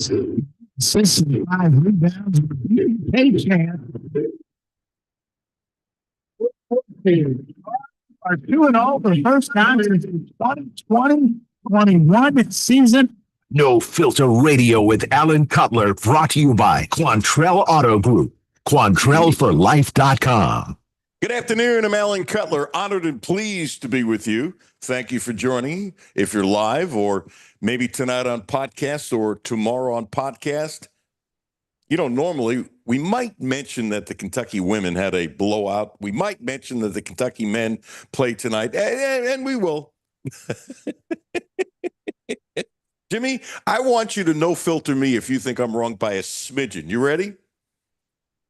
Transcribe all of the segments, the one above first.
65 rebounds. K-Chan are 2-0 for the first time since the 2020-21 season. No Filter Radio with Alan Cutler, brought to you by Quantrell Auto Group. QuantrellForLife.com. Good afternoon. I'm Alan Cutler. Honored and pleased to be with you. Thank you for joining. If you're live or maybe tonight on podcast or tomorrow on podcast. You know, normally we might mention that the Kentucky women had a blowout. We might mention that the Kentucky men played tonight, and we will. Jimmy, I want you to no filter me if you think I'm wrong by a smidgen. You ready?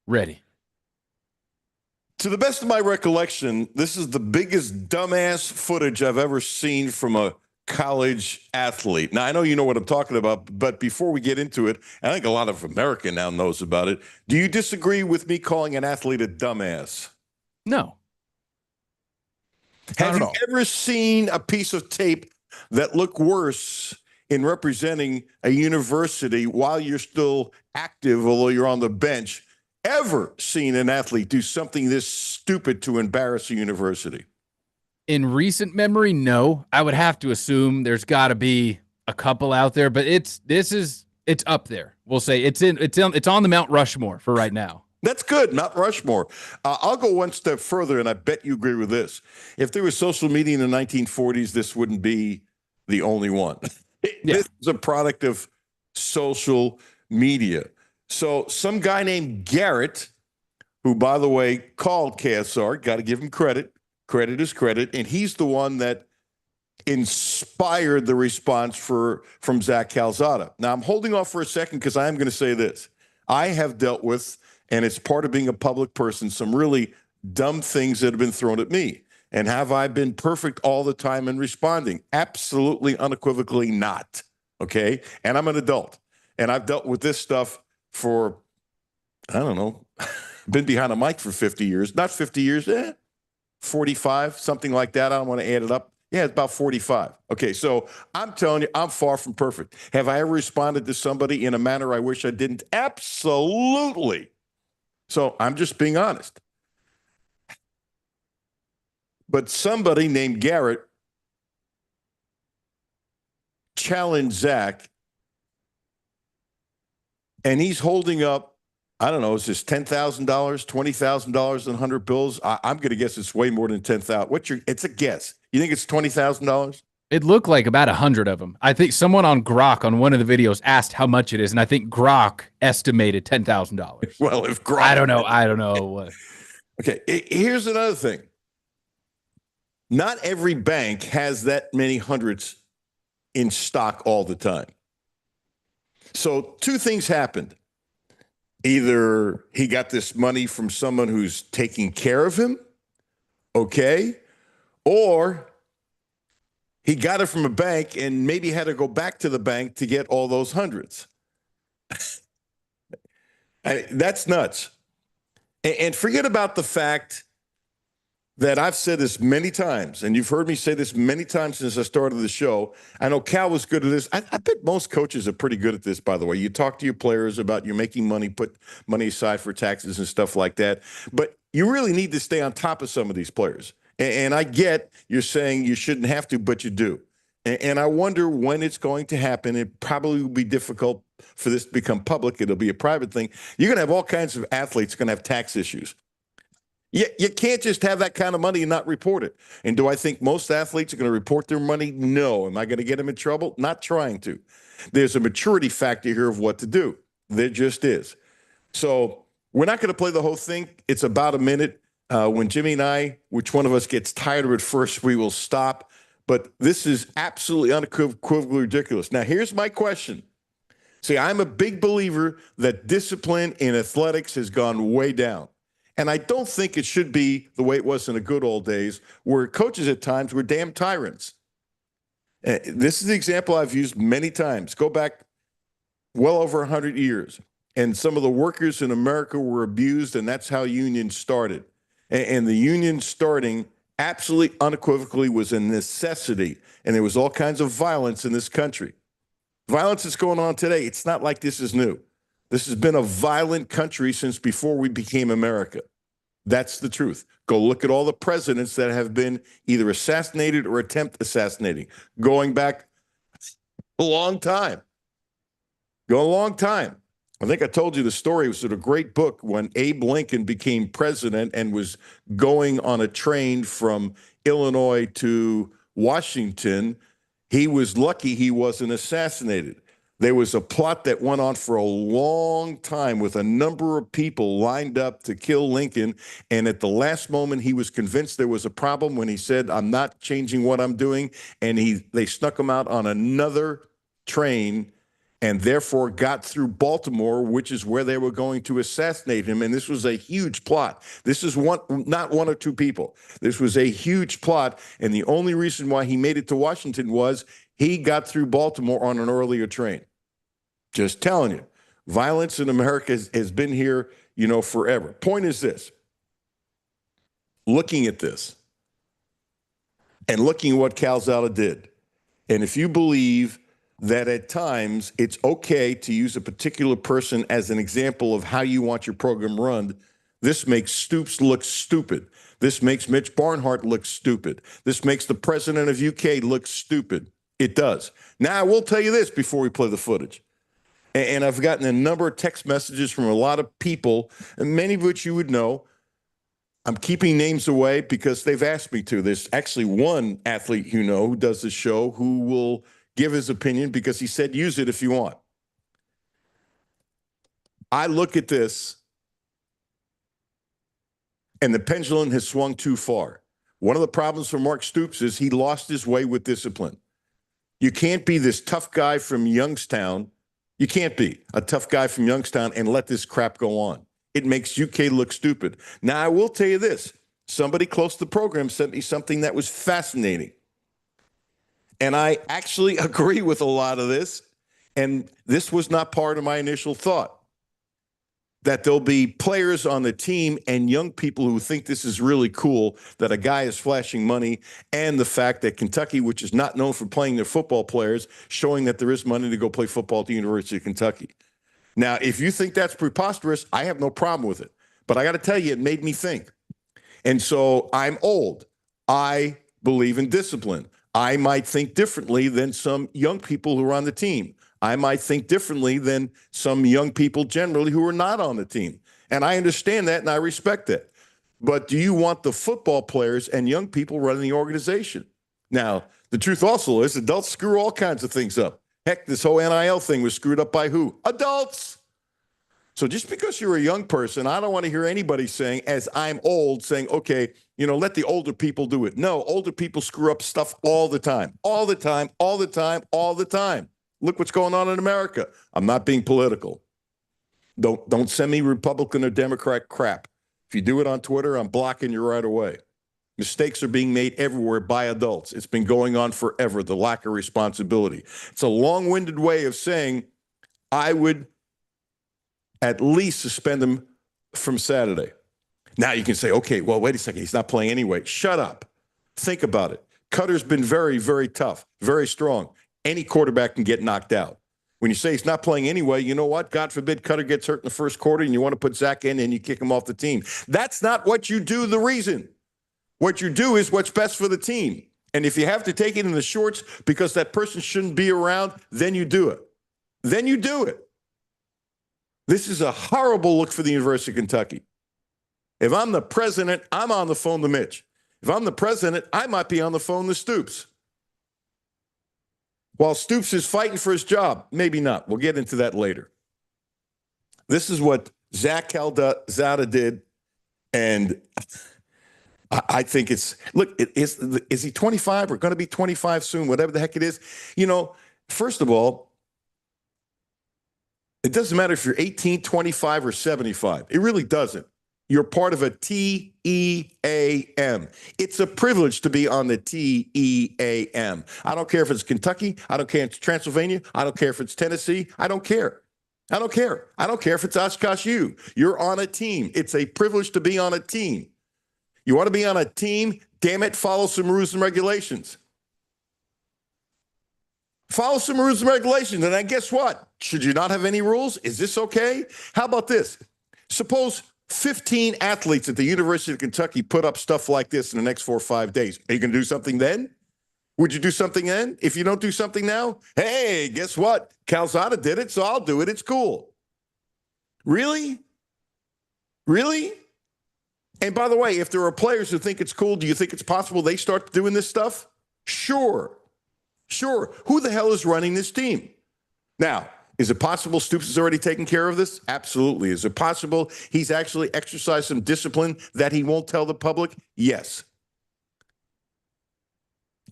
Ready. To the best of my recollection, this is the biggest dumbass footage I've ever seen from a college athlete. Now, I know you know what I'm talking about, but before we get into it, I think a lot of America now knows about it. Do you disagree with me calling an athlete a dumbass? No. Have you ever seen a piece of tape that looked worse in representing a university while you're still active, although you're on the bench? Ever seen an athlete do something this stupid to embarrass a university? In recent memory, no. I would have to assume there's got to be a couple out there, but it's up there. We'll say it's on the Mount Rushmore for right now. That's good, Mount Rushmore. I'll go one step further, and I bet you agree with this. If there was social media in the 1940s, this wouldn't be the only one. This is a product of social media. So some guy named Garrett, who, by the way, called KSR, got to give him credit. Credit is credit. And he's the one that inspired the response from Zach Calzada. Now, I'm holding off for a second because I am going to say this. I have dealt with, and it's part of being a public person, some really dumb things that have been thrown at me. And have I been perfect all the time in responding? Absolutely, unequivocally not. Okay? And I'm an adult. And I've dealt with this stuff for, I don't know, been behind a mic for 50 years. Not 50 years, 45, something like that. I don't want to add it up. Yeah, it's about 45. Okay, so I'm telling you, I'm far from perfect. Have I ever responded to somebody in a manner I wish I didn't? Absolutely. So I'm just being honest. But somebody named Garrett challenged Zach, and he's holding up, I don't know, is this $10,000, $20,000 in 100 bills? I'm going to guess it's way more than 10,000. It's a guess. You think it's $20,000? It looked like about 100 of them. I think someone on Grok on one of the videos asked how much it is, and I think Grok estimated $10,000. Well, if Grok, I don't know what. Okay, here's another thing. Not every bank has that many hundreds in stock all the time. So two things happened. Either he got this money from someone who's taking care of him, okay, or he got it from a bank and maybe had to go back to the bank to get all those hundreds. That's nuts. And forget about the fact that I've said this many times, and you've heard me say this many times since I started the show. I know Cal was good at this. I bet most coaches are pretty good at this, by the way. You talk to your players about you making money, put money aside for taxes and stuff like that. But you really need to stay on top of some of these players. And I get you're saying you shouldn't have to, but you do. And I wonder when it's going to happen. It probably will be difficult for this to become public. It'll be a private thing. You're going to have all kinds of athletes going to have tax issues. You can't just have that kind of money and not report it. And do I think most athletes are going to report their money? No. Am I going to get them in trouble? Not trying to. There's a maturity factor here of what to do. There just is. So we're not going to play the whole thing. It's about a minute. When Jimmy and I, which one of us gets tired of it first, we will stop. But this is absolutely unequivocally ridiculous. Now, here's my question. See, I'm a big believer that discipline in athletics has gone way down. And I don't think it should be the way it was in the good old days, where coaches at times were damn tyrants. This is the example I've used many times. Go back well over 100 years. And some of the workers in America were abused, and that's how unions started. And the union starting absolutely unequivocally was a necessity. And there was all kinds of violence in this country. Violence that's going on today, it's not like this is new. This has been a violent country since before we became America. That's the truth. Go look at all the presidents that have been either assassinated or attempt assassinating, going back a long time. Go a long time. I think I told you the story. It was in a great book when Abe Lincoln became president and was going on a train from Illinois to Washington. He was lucky he wasn't assassinated. There was a plot that went on for a long time with a number of people lined up to kill Lincoln. And at the last moment, he was convinced there was a problem when he said, I'm not changing what I'm doing. And they snuck him out on another train and therefore got through Baltimore, which is where they were going to assassinate him. And this was a huge plot. This is not one or two people. This was a huge plot. And the only reason why he made it to Washington was he got through Baltimore on an earlier train. Just telling you, violence in America has been here, forever. Point is this. Looking at this and looking at what Calzada did, and if you believe that at times it's okay to use a particular person as an example of how you want your program run, this makes Stoops look stupid. This makes Mitch Barnhart look stupid. This makes the president of UK look stupid. It does. Now, I will tell you this before we play the footage. And I've gotten a number of text messages from a lot of people, and many of which you would know. I'm keeping names away because they've asked me to. There's actually one athlete who does the show who will give his opinion because he said, use it if you want. I look at this, and the pendulum has swung too far. One of the problems for Mark Stoops is he lost his way with discipline. You can't be this tough guy from Youngstown. You can't be a tough guy from Youngstown and let this crap go on. It makes UK look stupid. Now, I will tell you this. Somebody close to the program sent me something that was fascinating. And I actually agree with a lot of this. And this was not part of my initial thought. That there'll be players on the team and young people who think this is really cool, that a guy is flashing money, and the fact that Kentucky, which is not known for playing their football players, showing that there is money to go play football at the University of Kentucky. Now, if you think that's preposterous, I have no problem with it. But I got to tell you, it made me think. And so I'm old. I believe in discipline. I might think differently than some young people who are on the team. I might think differently than some young people generally who are not on the team. And I understand that and I respect that. But do you want the football players and young people running the organization? Now, the truth also is adults screw all kinds of things up. Heck, this whole NIL thing was screwed up by who? Adults. So just because you're a young person, I don't want to hear anybody saying, as I'm old, saying, okay, let the older people do it. No, older people screw up stuff all the time, all the time, all the time, all the time. Look what's going on in America. I'm not being political. Don't send me Republican or Democrat crap. If you do it on Twitter, I'm blocking you right away. Mistakes are being made everywhere by adults. It's been going on forever, the lack of responsibility. It's a long-winded way of saying I would at least suspend him from Saturday. Now you can say, okay, well, wait a second. He's not playing anyway. Shut up. Think about it. Cutler's been very, very tough, very strong. Any quarterback can get knocked out. When you say he's not playing anyway, you know what? God forbid Cutler gets hurt in the first quarter and you want to put Zach in and you kick him off the team. That's not what you do, the reason. What you do is what's best for the team. And if you have to take it in the shorts because that person shouldn't be around, then you do it. Then you do it. This is a horrible look for the University of Kentucky. If I'm the president, I'm on the phone to Mitch. If I'm the president, I might be on the phone to Stoops. While Stoops is fighting for his job, maybe not. We'll get into that later. This is what Zach Calzada did, and I think is he 25 or going to be 25 soon, whatever the heck it is? First of all, it doesn't matter if you're 18, 25, or 75. It really doesn't. You're part of a TEAM. It's a privilege to be on the TEAM. I don't care if it's Kentucky. I don't care if it's Transylvania. I don't care if it's Tennessee. I don't care. I don't care. I don't care if it's Oshkosh U. You're on a team. It's a privilege to be on a team. You want to be on a team? Damn it, follow some rules and regulations. Follow some rules and regulations. And then guess what? Should you not have any rules? Is this okay? How about this? Suppose 15 athletes at the University of Kentucky put up stuff like this in the next 4 or 5 days. Are you going to do something then? Would you do something then? If you don't do something now, hey, guess what? Calzada did it, so I'll do it. It's cool. Really? Really? And by the way, if there are players who think it's cool, do you think it's possible they start doing this stuff? Sure. Sure. Who the hell is running this team? Now, is it possible Stoops has already taken care of this? Absolutely. Is it possible he's actually exercised some discipline that he won't tell the public? Yes.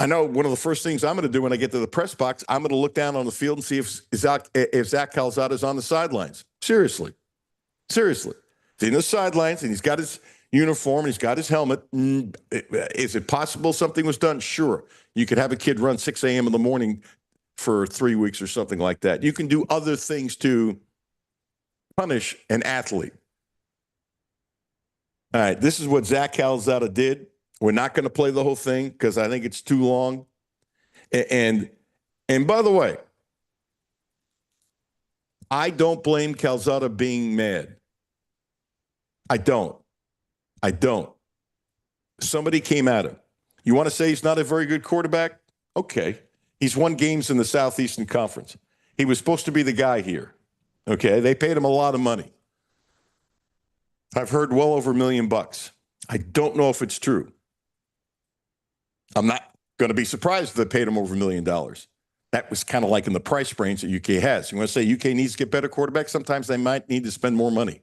I know one of the first things I'm going to do when I get to the press box, I'm going to look down on the field and see if Zach Calzada is on the sidelines. Seriously. Seriously. He's in the sidelines and he's got his uniform and he's got his helmet. Is it possible something was done? Sure. You could have a kid run 6 a.m. in the morning for 3 weeks or something like that. You can do other things to punish an athlete. All right, this is what Zach Calzada did. We're not going to play the whole thing because I think it's too long. And by the way, I don't blame Calzada being mad. I don't. Somebody came at him. You want to say he's not a very good quarterback? Okay. He's won games in the Southeastern Conference. He was supposed to be the guy here. Okay. They paid him a lot of money. I've heard well over $1 million. I don't know if it's true. I'm not going to be surprised if they paid him over $1 million. That was kind of like in the price range that UK has. You want to say UK needs to get better quarterbacks? Sometimes they might need to spend more money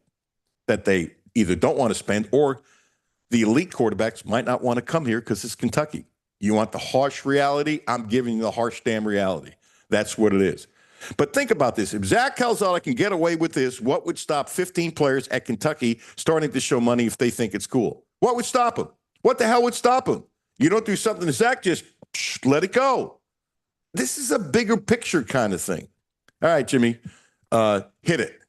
that they either don't want to spend or the elite quarterbacks might not want to come here because it's Kentucky. You want the harsh reality? I'm giving you the harsh damn reality. That's what it is. But think about this. If Zach Calzada can get away with this, what would stop 15 players at Kentucky starting to show money if they think it's cool? What would stop them? What the hell would stop them? You don't do something to Zach, just let it go. This is a bigger picture kind of thing. All right, Jimmy, hit it.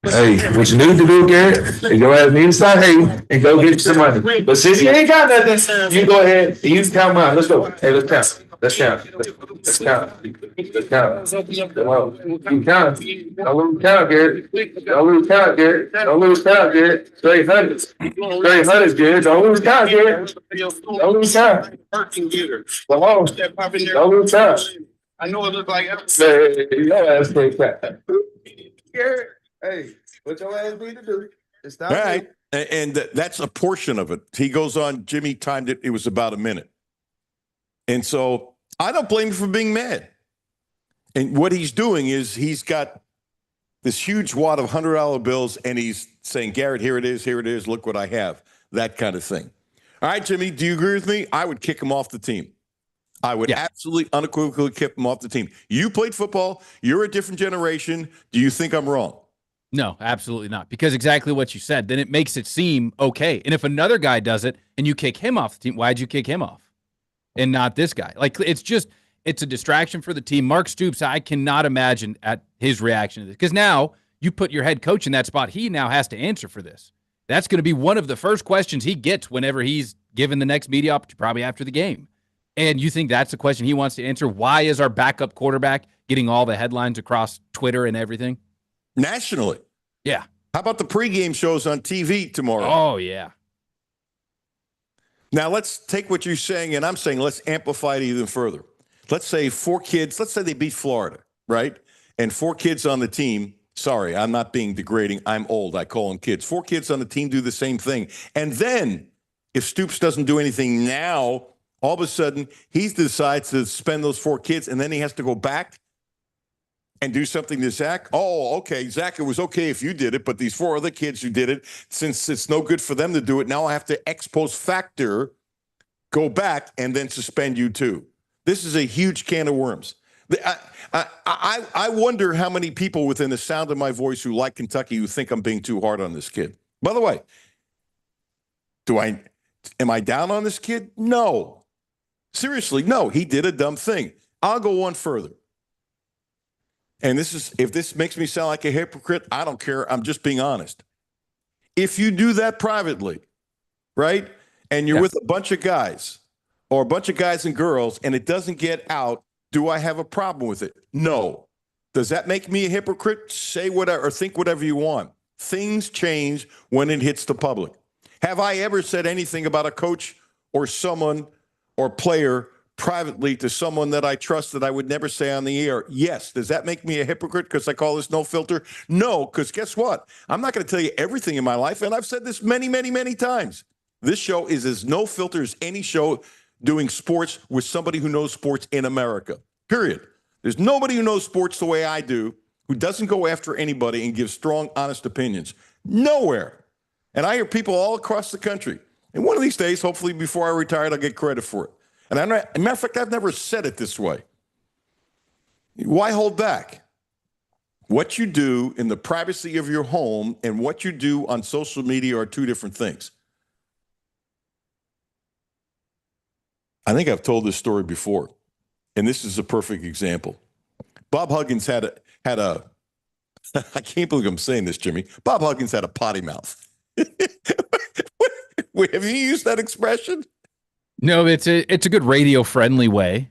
Hey, what you need to do, Garrett, is go ahead and stop hating and go get some money. But since you ain't got nothing, you go ahead and you count mine. Let's go. Hey, let's count. Let's count. Let's count. Let's count. Come on. You count. Don't lose count, Garrett. Don't lose count, Garrett. Don't lose count, Garrett. Straight hundreds. Straight hundreds, Garrett. Don't lose count, Garrett. Don't lose count. Come on. Don't lose count. I know it looks like Hey, your ass straight crap. Garrett. Hey, what your ass need to do is stop. All right. And that's a portion of it. He goes on, Jimmy timed it. It was about a minute. And so I don't blame him for being mad. And what he's doing is he's got this huge wad of $100 bills and he's saying, Garrett, here it is, look what I have. That kind of thing. All right, Jimmy, do you agree with me? I would kick him off the team. I would absolutely unequivocally kick him off the team. You played football. You're a different generation. Do you think I'm wrong? No, absolutely not. Because exactly what you said, then it makes it seem okay. And if another guy does it and you kick him off the team, why'd you kick him off and not this guy? Like, it's a distraction for the team. Mark Stoops, I cannot imagine at his reaction to this. Because now you put your head coach in that spot. He now has to answer for this. That's going to be one of the first questions he gets whenever he's given the next media opportunity, probably after the game. And you think that's the question he wants to answer? Why is our backup quarterback getting all the headlines across Twitter and everything? Nationally. Yeah. How about the pregame shows on TV tomorrow? Oh, yeah. Now, let's take what you're saying, and I'm saying let's amplify it even further. Let's say 4 kids, let's say they beat Florida, right? And 4 kids on the team, sorry, I'm not being degrading. I'm old. I call them kids. 4 kids on the team do the same thing. And then if Stoops doesn't do anything now, all of a sudden he decides to suspend those 4 kids, and then he has to go back and do something to Zach. Oh, okay, Zach, it was okay if you did it, but these 4 other kids who did it, since it's no good for them to do it, now I have to ex post factor go back and then suspend you too. This is a huge can of worms. I wonder how many people within the sound of my voice who like Kentucky who think I'm being too hard on this kid. By the way, am I down on this kid? No. Seriously, no. He did a dumb thing. I'll go one further. And if this makes me sound like a hypocrite, I don't care. I'm just being honest. If you do that privately, right, and you're with a bunch of guys or a bunch of guys and girls, and it doesn't get out Do I have a problem with it? No. Does that make me a hypocrite? Say whatever or think whatever you want. Things change when it hits the public. Have I ever said anything about a coach or someone or player privately to someone that I trust that I would never say on the air? Yes. Does that make me a hypocrite because I call this no filter? No, because guess what? I'm not going to tell you everything in my life, and I've said this many, many, many times. This show is as no filter as any show doing sports with somebody who knows sports in America, period. There's nobody who knows sports the way I do, who doesn't go after anybody and gives strong, honest opinions. Nowhere. And I hear people all across the country. And one of these days, hopefully before I retire, I'll get credit for it. And as a matter of fact, I've never said it this way. Why hold back? What you do in the privacy of your home and what you do on social media are two different things. I think I've told this story before, and this is a perfect example. Bob Huggins had a I can't believe I'm saying this, Jimmy. Bob Huggins had a potty mouth. Wait, have you used that expression? No, it's a good radio friendly way,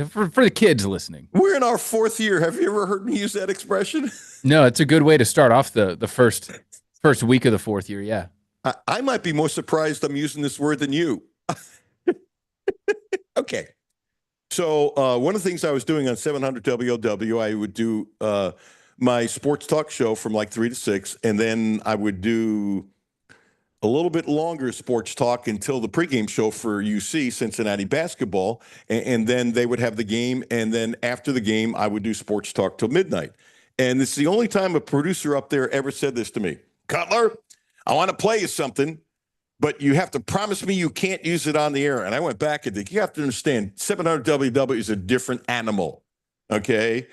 for the kids listening. We're in our 4th year. Have you ever heard me use that expression? No, it's a good way to start off the first week of the 4th year. Yeah. I might be more surprised I'm using this word than you. Okay. So one of the things I was doing on 700 WOW, I would do my sports talk show from like 3 to 6, and then I would do a little bit longer sports talk until the pregame show for UC, Cincinnati basketball, and then they would have the game, and then after the game, I would do sports talk till midnight. And it's the only time a producer up there ever said this to me. Cutler, I want to play you something, but you have to promise me you can't use it on the air. And I went back and you have to understand, 700 WW is a different animal, okay?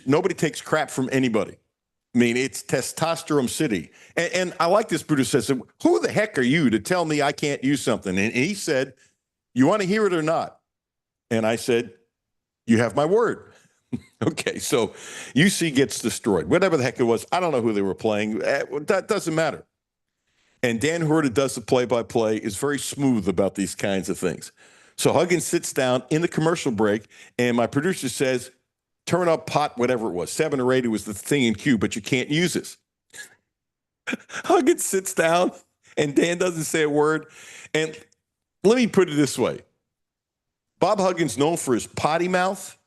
Nobody takes crap from anybody. I mean, it's testosterone city. And I like this producer said, who the heck are you to tell me I can't use something? And he said, you want to hear it or not? And I said, you have my word. Okay, so UC gets destroyed. Whatever the heck it was, I don't know who they were playing. That doesn't matter. And Dan Hurta does the play-by-play, is very smooth about these kinds of things. So Huggins sits down in the commercial break, and my producer says, turn up pot, whatever it was, 7 or 8, it was the thing in queue, but you can't use this. Huggins sits down, and Dan doesn't say a word. And let me put it this way. Bob Huggins, known for his potty mouth,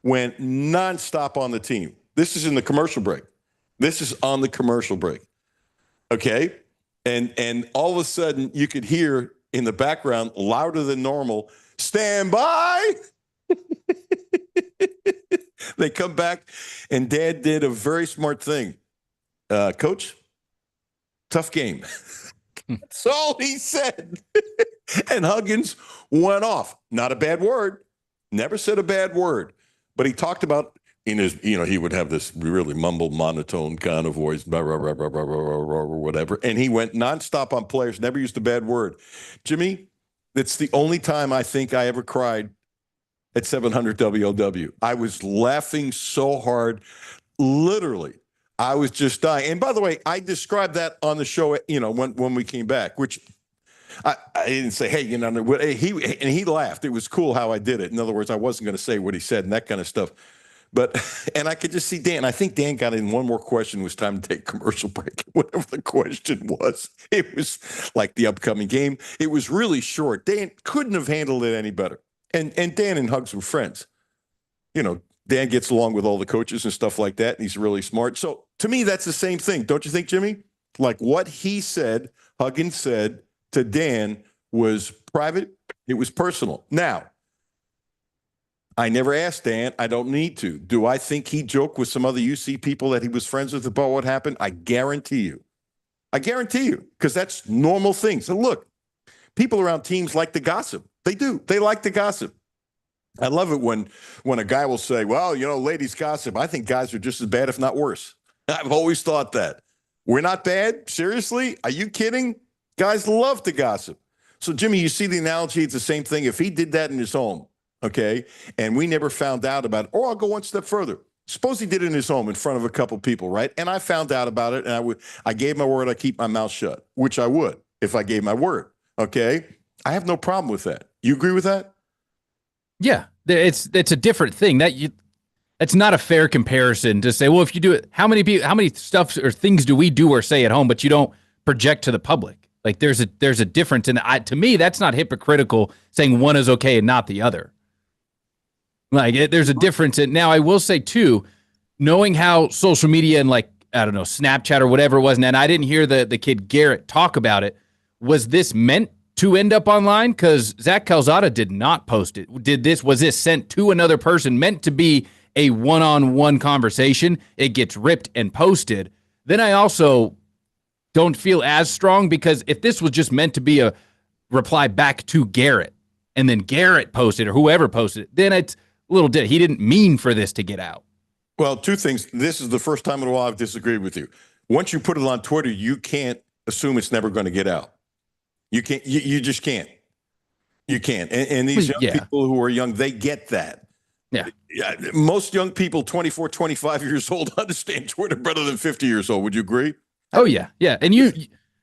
went nonstop on the team. This is in the commercial break. This is on the commercial break. Okay? And all of a sudden, you could hear in the background, louder than normal, stand by. They come back, and Dad did a very smart thing. Coach, tough game. That's all he said. And Huggins went off. Not a bad word. Never said a bad word. But he talked about in his, he would have this really mumbled, monotone kind of voice, blah, blah, blah, blah, blah, blah, blah, blah, whatever. And he went nonstop on players, never used a bad word. Jimmy, that's the only time I think I ever cried at 700 WOW. I was laughing so hard, literally. I was just dying. And by the way, I described that on the show, when we came back, which I didn't say, hey, he laughed. It was cool how I did it. In other words, I wasn't going to say what he said and that kind of stuff. And I could just see Dan. I think Dan got in one more question. It was time to take commercial break. Whatever the question was, it was like the upcoming game. It was really short. Dan couldn't have handled it any better. And Dan and Hugs were friends. Dan gets along with all the coaches and stuff like that, and he's really smart. So to me, that's the same thing. Don't you think, Jimmy? Like what he said, Huggins said to Dan was private. It was personal. Now, I never asked Dan. I don't need to. Do I think he joked with some other UC people that he was friends with about what happened? I guarantee you. Because that's normal things. And look, people around teams like to gossip. They do. They like to gossip. I love it when a guy will say, well, ladies gossip. I think guys are just as bad, if not worse. I've always thought that. We're not bad? Seriously? Are you kidding? Guys love to gossip. So, Jimmy, you see the analogy? It's the same thing. If he did that in his home, okay, and we never found out about it, or I'll go one step further. Suppose he did it in his home in front of a couple people, right? And I found out about it, and I gave my word I'd keep my mouth shut, which I would if I gave my word, okay? I have no problem with that. You agree with that? Yeah, it's a different thing. That's not a fair comparison to say, well, if you do it, how many stuff or things do we do or say at home, but you don't project to the public? Like there's a difference, and to me, that's not hypocritical saying one is okay and not the other. Like there's a difference. And now I will say too, knowing how social media and like I don't know Snapchat or whatever it was, and I didn't hear the kid Garrett talk about it. Was this meant to end up online? Because Zach Calzada did not post it. Was this sent to another person, meant to be a one-on-one conversation? It gets ripped and posted. Then I also don't feel as strong, because if this was just meant to be a reply back to Garrett and then Garrett posted or whoever posted it, then it's a little different. He didn't mean for this to get out. Well, two things. This is the first time in a while I've disagreed with you. Once you put it on Twitter, you can't assume it's never going to get out. You can't. You just can't. You can't. And these young people who are young, they get that. Yeah. Most young people, 24, 25 years old, understand Twitter better than 50 years old. Would you agree? Oh, yeah. Yeah. And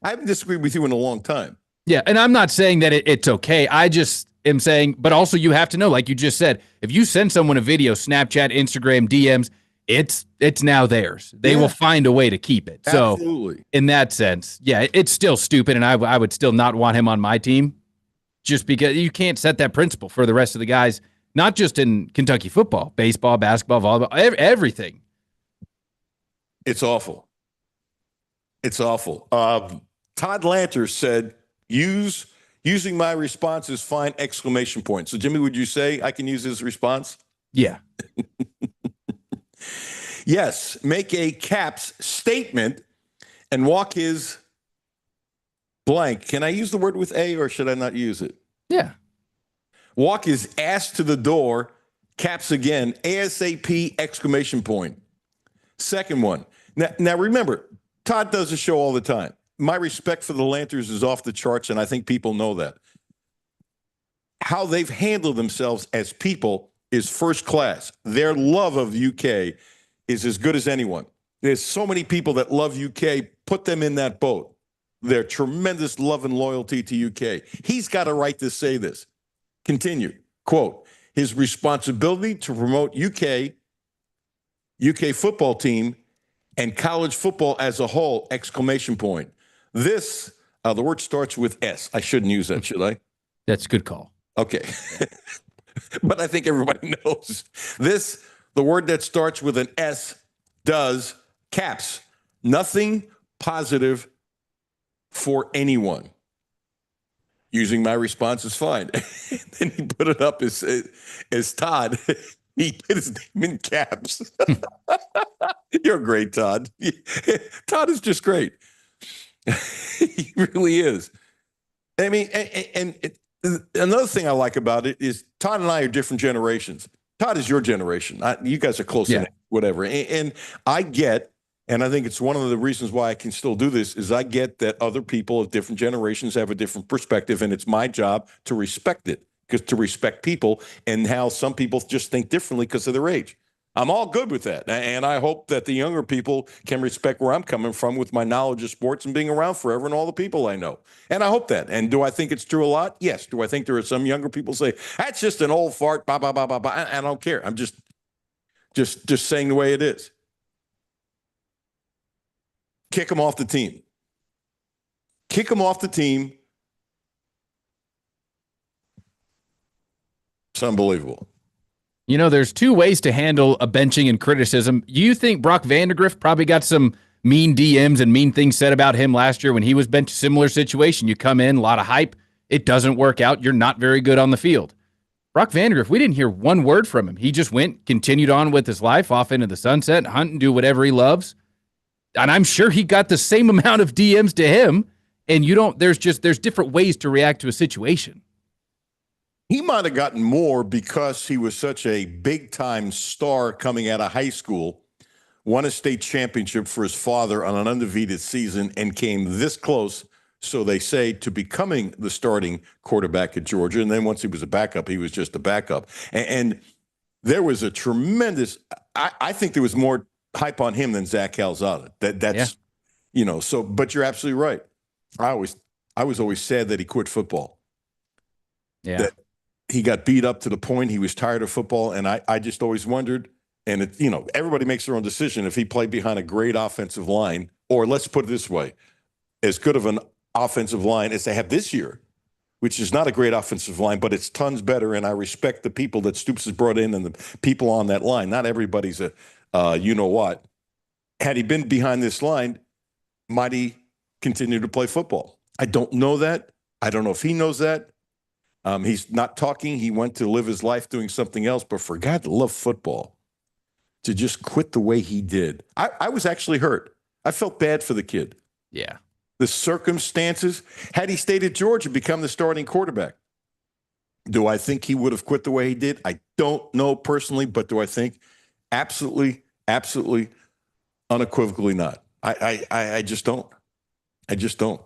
I haven't disagreed with you in a long time. Yeah. And I'm not saying that it's okay. I just am saying, but also you have to know, like you just said, if you send someone a video, Snapchat, Instagram, DMs, it's now theirs. They will find a way to keep it. So absolutely. In that sense, yeah, it's still stupid. And I would still not want him on my team, just because you can't set that principle for the rest of the guys, not just in Kentucky football, baseball, basketball, volleyball, everything. It's awful. It's awful. Todd Lanter said, using my response is fine, exclamation point. So, Jimmy, would you say I can use his response? Yeah. Yes, make a caps statement and walk his blank. Can I use the word with A or should I not use it? Yeah. Walk his ass to the door, caps again, ASAP, exclamation point. Second one. Now remember, Todd does a show all the time. My respect for the Lanters is off the charts, and I think people know that. How they've handled themselves as people is first class. Their love of UK is as good as anyone. There's so many people that love UK. Put them in that boat. Their tremendous love and loyalty to UK. He's got a right to say this. Continue. Quote, his responsibility to promote UK football team and college football as a whole, exclamation point. This, the word starts with S. I shouldn't use that, should I? That's a good call. Okay. But I think everybody knows this. The word that starts with an S does caps. Nothing positive for anyone. Using my response is fine. Then he put it up as Todd. He put his name in caps. You're great, Todd. Todd is just great. He really is. I mean, and another thing I like about it is Todd and I are different generations. Todd is your generation. You guys are close enough, whatever. And I get, and I think it's one of the reasons why I can still do this, is I get that other people of different generations have a different perspective, and it's my job to respect it, because to respect people and how some people just think differently because of their age. I'm all good with that. And I hope that the younger people can respect where I'm coming from with my knowledge of sports and being around forever and all the people I know. And I hope that. And do I think it's true a lot? Yes. Do I think there are some younger people say, that's just an old fart, blah, blah, blah, blah, blah. I don't care. I'm just saying the way it is. Kick him off the team. Kick him off the team. It's unbelievable. You know, there's two ways to handle a benching and criticism. You think Brock Vandegrift probably got some mean DMs and mean things said about him last year when he was benched? Similar situation. You come in, a lot of hype. It doesn't work out. You're not very good on the field. Brock Vandegrift, we didn't hear one word from him. He just continued on with his life off into the sunset, hunt and do whatever he loves. And I'm sure he got the same amount of DMs to him. And there's different ways to react to a situation. He might have gotten more because he was such a big-time star coming out of high school, won a state championship for his father on an undefeated season, and came this close, so they say, to becoming the starting quarterback at Georgia. And then once he was a backup, he was just a backup. And there was a tremendous – I think there was more hype on him than Zach Calzada. That's so. But you're absolutely right. I was always sad that he quit football. Yeah. he got beat up to the point he was tired of football. And I just always wondered, and it, you know, everybody makes their own decision if he played behind a great offensive line, or let's put it this way, as good of an offensive line as they have this year, which is not a great offensive line, but it's tons better. And I respect the people that Stoops has brought in and the people on that line. Not everybody's a you know what. Had he been behind this line, might he continue to play football? I don't know that. I don't know if he knows that. He's not talking. He went to live his life doing something else, but for God to love football, to just quit the way he did. I was actually hurt. I felt bad for the kid. Yeah. The circumstances, had he stayed at Georgia and become the starting quarterback, do I think he would have quit the way he did? I don't know personally, but do I think? Absolutely, absolutely, unequivocally not. I just don't. I just don't.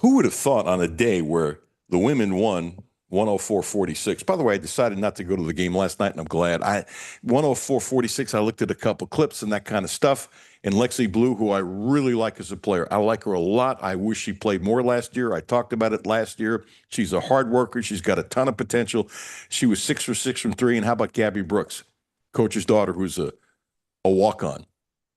Who would have thought on a day where the women won 104-46? By the way, I decided not to go to the game last night, and I'm glad. 104-46, I looked at a couple clips and that kind of stuff. And Lexi Blue, who I really like as a player. I like her a lot. I wish she played more last year. I talked about it last year. She's a hard worker. She's got a ton of potential. She was 6 for 6 from 3. And how about Gabby Brooks, coach's daughter, who's a walk-on?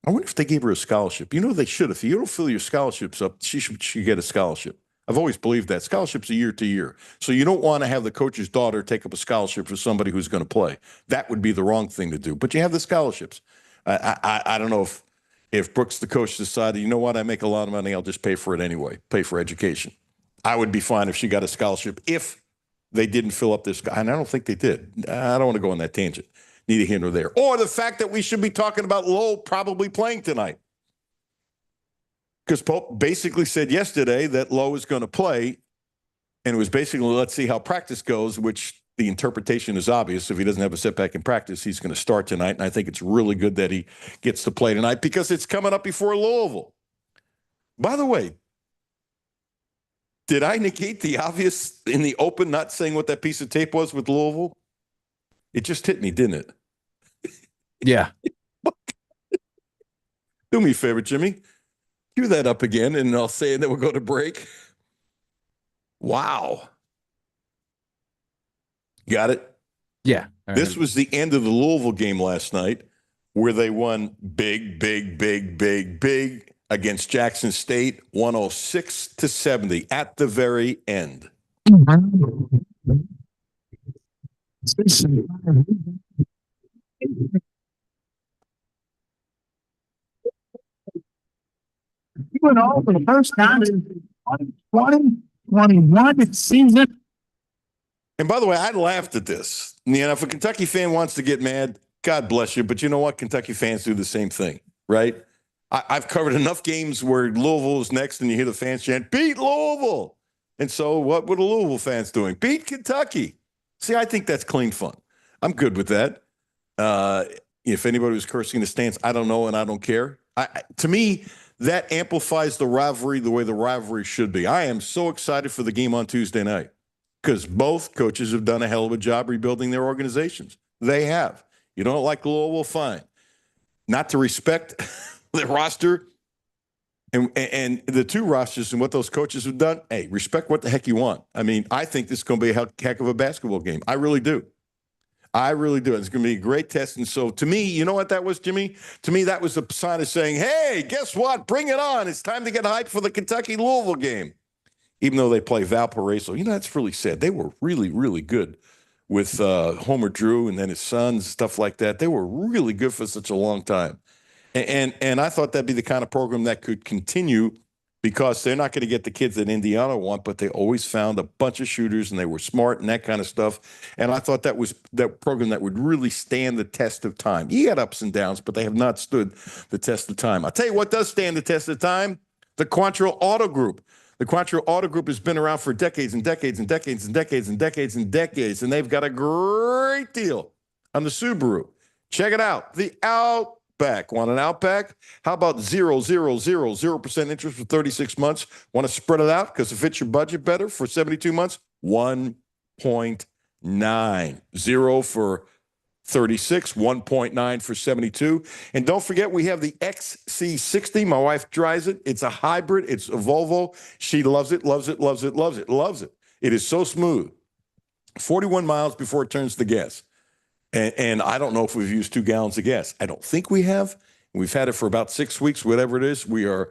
I wonder if they gave her a scholarship. You know, they should. If you don't fill your scholarships up, she should get a scholarship. I've always believed that. Scholarships are year to year. So you don't want to have the coach's daughter take up a scholarship for somebody who's going to play. That would be the wrong thing to do. But you have the scholarships. I don't know if Brooks, the coach, decided, you know what, I make a lot of money, I'll just pay for it anyway, pay for education. I would be fine if she got a scholarship if they didn't fill up this guy. And I don't think they did. I don't want to go on that tangent. Neither here nor there. Or the fact that we should be talking about Lowell probably playing tonight. Because Pope basically said yesterday that Lowe is going to play, and it was basically, let's see how practice goes, which the interpretation is obvious. If he doesn't have a setback in practice, he's going to start tonight. And I think it's really good that he gets to play tonight because it's coming up before Louisville. By the way, did I negate the obvious in the open, not saying what that piece of tape was with Louisville? It just hit me, didn't it? Yeah. Do me a favor, Jimmy. Cue that up again, and I'll say, and then we'll go to break. Wow. Got it? Yeah. This was the end of the Louisville game last night, where they won big against Jackson State, 106-70 at the very end. Doing all for the first time in 2021 season. And by the way, I laughed at this. You know, if a Kentucky fan wants to get mad, God bless you. But you know what? Kentucky fans do the same thing, right? I've covered enough games where Louisville is next and you hear the fans chant, beat Louisville. And so what were the Louisville fans doing? Beat Kentucky. See, I think that's clean fun. I'm good with that. If anybody was cursing in the stands, I don't know and I don't care. To me, that amplifies the rivalry the way the rivalry should be. I am so excited for the game on Tuesday night because both coaches have done a hell of a job rebuilding their organizations. They have. You don't like Louisville, fine. Not to respect the roster and the two rosters and what those coaches have done, hey, respect what the heck you want. I mean, I think this is going to be a heck of a basketball game. I really do. I really do. It's going to be a great test. And so to me, you know what that was, Jimmy? To me, that was a sign of saying, hey, guess what? Bring it on. It's time to get hyped for the Kentucky-Louisville game. Even though they play Valparaiso. You know, that's really sad. They were really, really good with Homer Drew and then his sons, stuff like that. They were really good for such a long time. And I thought that'd be the kind of program that could continue because they're not going to get the kids that Indiana want, but they always found a bunch of shooters and they were smart and that kind of stuff. And I thought that was that program that would really stand the test of time. He had ups and downs, but they have not stood the test of time. I'll tell you what does stand the test of time, the Quantrill Auto Group. The Quantrill Auto Group has been around for decades and decades and decades and decades and decades and decades, and they've got a great deal on the Subaru. Check it out, the Outback. Want an Outback? How about 0% interest for 36 months? Want to spread it out because it fits your budget better for 72 months? 1.9. 0 for 36, 1.9 for 72. And don't forget, we have the XC60. My wife drives it. It's a hybrid. It's a Volvo. She loves it, loves it, loves it, loves it, loves it. It is so smooth. 41 miles before it turns to gas. And I don't know if we've used 2 gallons of gas. I don't think we have. We've had it for about 6 weeks, whatever it is. We are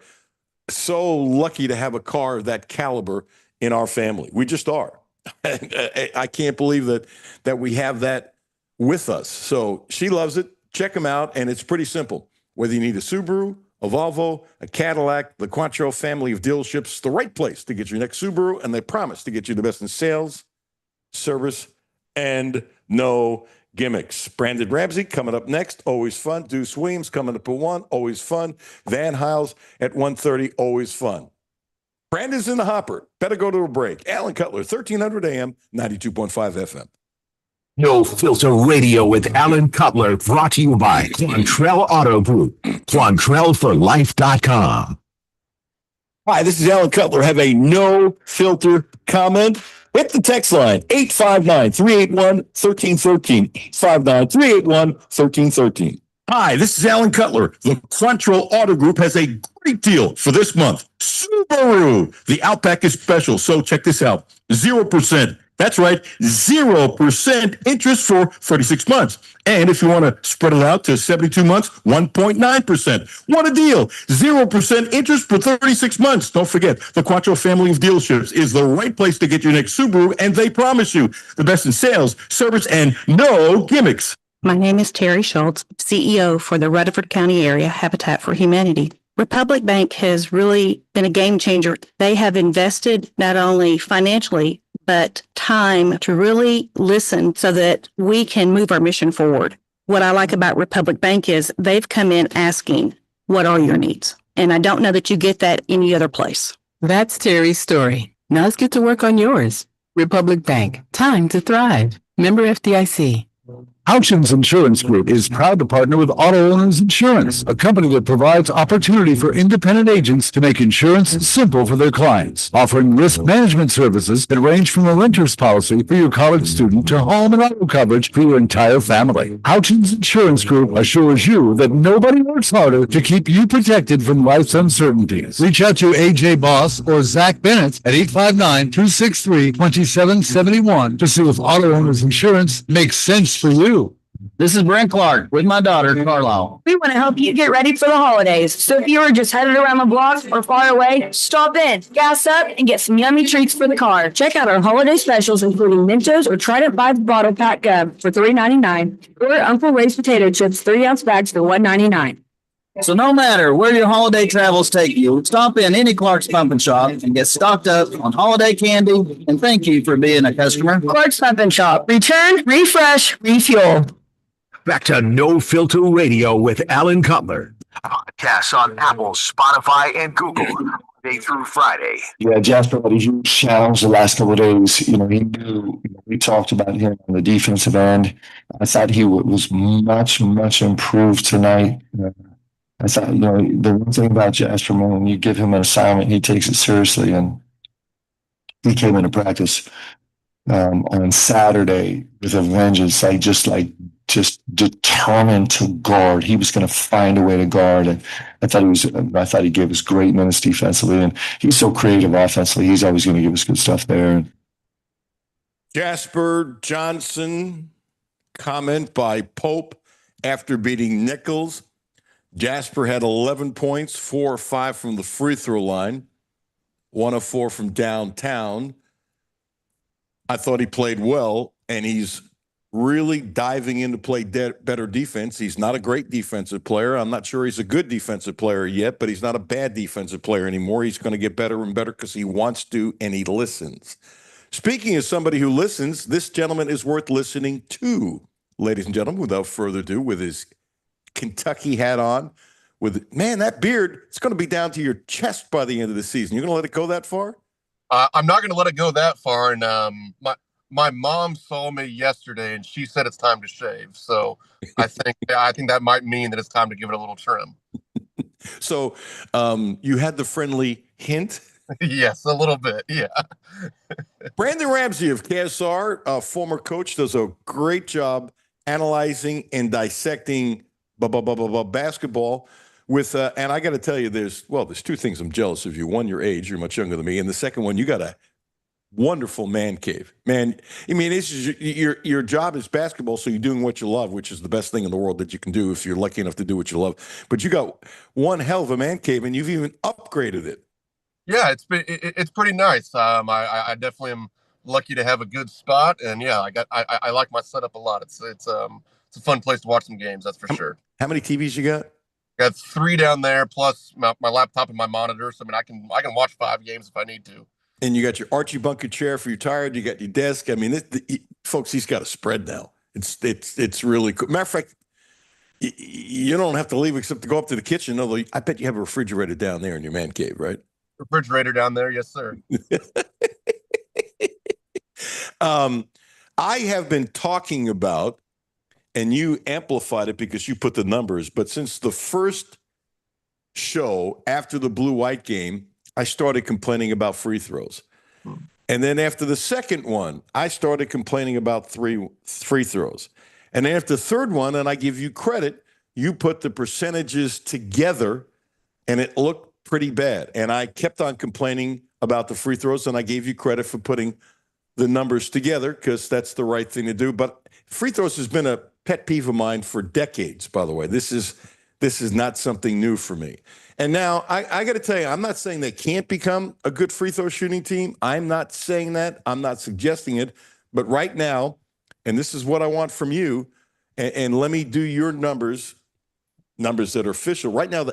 so lucky to have a car of that caliber in our family. We just are. I can't believe that we have that with us. So she loves it. Check them out. And it's pretty simple. Whether you need a Subaru, a Volvo, a Cadillac, the Quattro family of dealerships, the right place to get your next Subaru. And they promise to get you the best in sales, service, and no gimmicks. Brandon Ramsey coming up next, always fun. Deuce Williams coming up at 1, always fun. Van Hiles at 1:30, always fun. Brandon's in the hopper. Better go to a break. Alan Cutler, 1300 AM, 92.5 FM. No Filter Radio with Alan Cutler, brought to you by Quantrell Auto Group. QuantrellForLife.com. Hi, this is Alan Cutler. Have a no filter comment? Hit the text line, 859-381-1313. 859-381-1313. Hi, this is Alan Cutler. The Quantrell Auto Group has a great deal for this month. Subaru. The Outback is special, so check this out. 0%. That's right, 0% interest for 36 months. And if you want to spread it out to 72 months, 1.9%. What a deal. 0% interest for 36 months. Don't forget, the Quattro family of dealerships is the right place to get your next Subaru, and they promise you the best in sales, service, and no gimmicks. My name is Terry Schultz, CEO for the Rutherford County Area Habitat for Humanity. Republic Bank has really been a game changer. They have invested not only financially, but time to really listen so that we can move our mission forward. What I like about Republic Bank is they've come in asking, what are your needs? And I don't know that you get that any other place. That's Terry's story. Now let's get to work on yours. Republic Bank, time to thrive. Member FDIC. Houchins Insurance Group is proud to partner with Auto Owners Insurance, a company that provides opportunity for independent agents to make insurance simple for their clients, offering risk management services that range from a renter's policy for your college student to home and auto coverage for your entire family. Houchins Insurance Group assures you that nobody works harder to keep you protected from life's uncertainties. Reach out to AJ Boss or Zach Bennett at 859-263-2771 to see if Auto Owners Insurance makes sense for you. This is Brent Clark with my daughter, Carlisle. We want to help you get ready for the holidays. So if you are just headed around the block or far away, stop in, gas up, and get some yummy treats for the car. Check out our holiday specials, including Mentos or Trident by the Bottle Pack Gum for $3.99 or Uncle Ray's Potato Chips 3-ounce bags for $1.99. So no matter where your holiday travels take you, stop in any Clark's Pump and Shop and get stocked up on holiday candy. And thank you for being a customer. Clark's Pump and Shop. Return, refresh, refuel. Back to No Filter Radio with Alan Cutler. Podcasts on Apple, Spotify, and Google, Monday through Friday. Yeah, Jasper had a huge challenge the last couple of days. He knew, we talked about him on the defensive end. I thought he was much, much improved tonight. I thought, the one thing about Jasper, man, when you give him an assignment, he takes it seriously. And he came into practice on Saturday with a vengeance, just determined to guard. He was going to find a way to guard. And I thought he gave us great minutes defensively. And he's so creative offensively. He's always going to give us good stuff there. Jasper Johnson, comment by Pope after beating Nichols. Jasper had 11 points, 4 or 5 from the free throw line, 1 of 4 from downtown. I thought he played well, and he's really diving in to play better defense. He's not a great defensive player. I'm not sure he's a good defensive player yet, but he's not a bad defensive player anymore. He's going to get better and better because he wants to, and he listens. Speaking of somebody who listens, this gentleman is worth listening to. Ladies and gentlemen, without further ado, with his Kentucky hat on, man, that beard, it's going to be down to your chest by the end of the season. You're going to let it go that far? I'm not going to let it go that far. And my mom saw me yesterday, and she said it's time to shave. So I think that might mean that it's time to give it a little trim. So you had the friendly hint? Yes, a little bit. Yeah. Brandon Ramsey of KSR, former coach, does a great job analyzing and dissecting basketball with, and I got to tell you, there's 2 things I'm jealous of you. One, your age, you're much younger than me. And the second one, you got a wonderful man cave. Man, I mean, this is your job is basketball, so you're doing what you love, which is the best thing in the world that you can do if you're lucky enough to do what you love. But you got one hell of a man cave, and you've even upgraded it. Yeah, it's pretty nice. I definitely am lucky to have a good spot, and yeah, I like my setup a lot. It's a fun place to watch some games, that's for sure. How many TVs you got? Got 3 down there, plus my laptop and my monitor. So I mean, I can watch 5 games if I need to. And you got your Archie Bunker chair for your tired. You got your desk. I mean, folks, he's got a spread now. It's really cool. Matter of fact, you don't have to leave except to go up to the kitchen. Although I bet you have a refrigerator down there in your man cave, right? Refrigerator down there, yes, sir. I have been talking about, and you amplified it because you put the numbers, but since the first show after the blue-white game, I started complaining about free throws. And then after the second one, I started complaining about 3 free throws. And then after the third one, and I give you credit, you put the percentages together, and it looked pretty bad. And I kept on complaining about the free throws, and I gave you credit for putting the numbers together because that's the right thing to do. But free throws has been a pet peeve of mine for decades, by the way. This is not something new for me. And now I got to tell you, I'm not saying they can't become a good free throw shooting team. I'm not saying that. I'm not suggesting it. But right now, and this is what I want from you, and let me do your numbers that are official. Right now,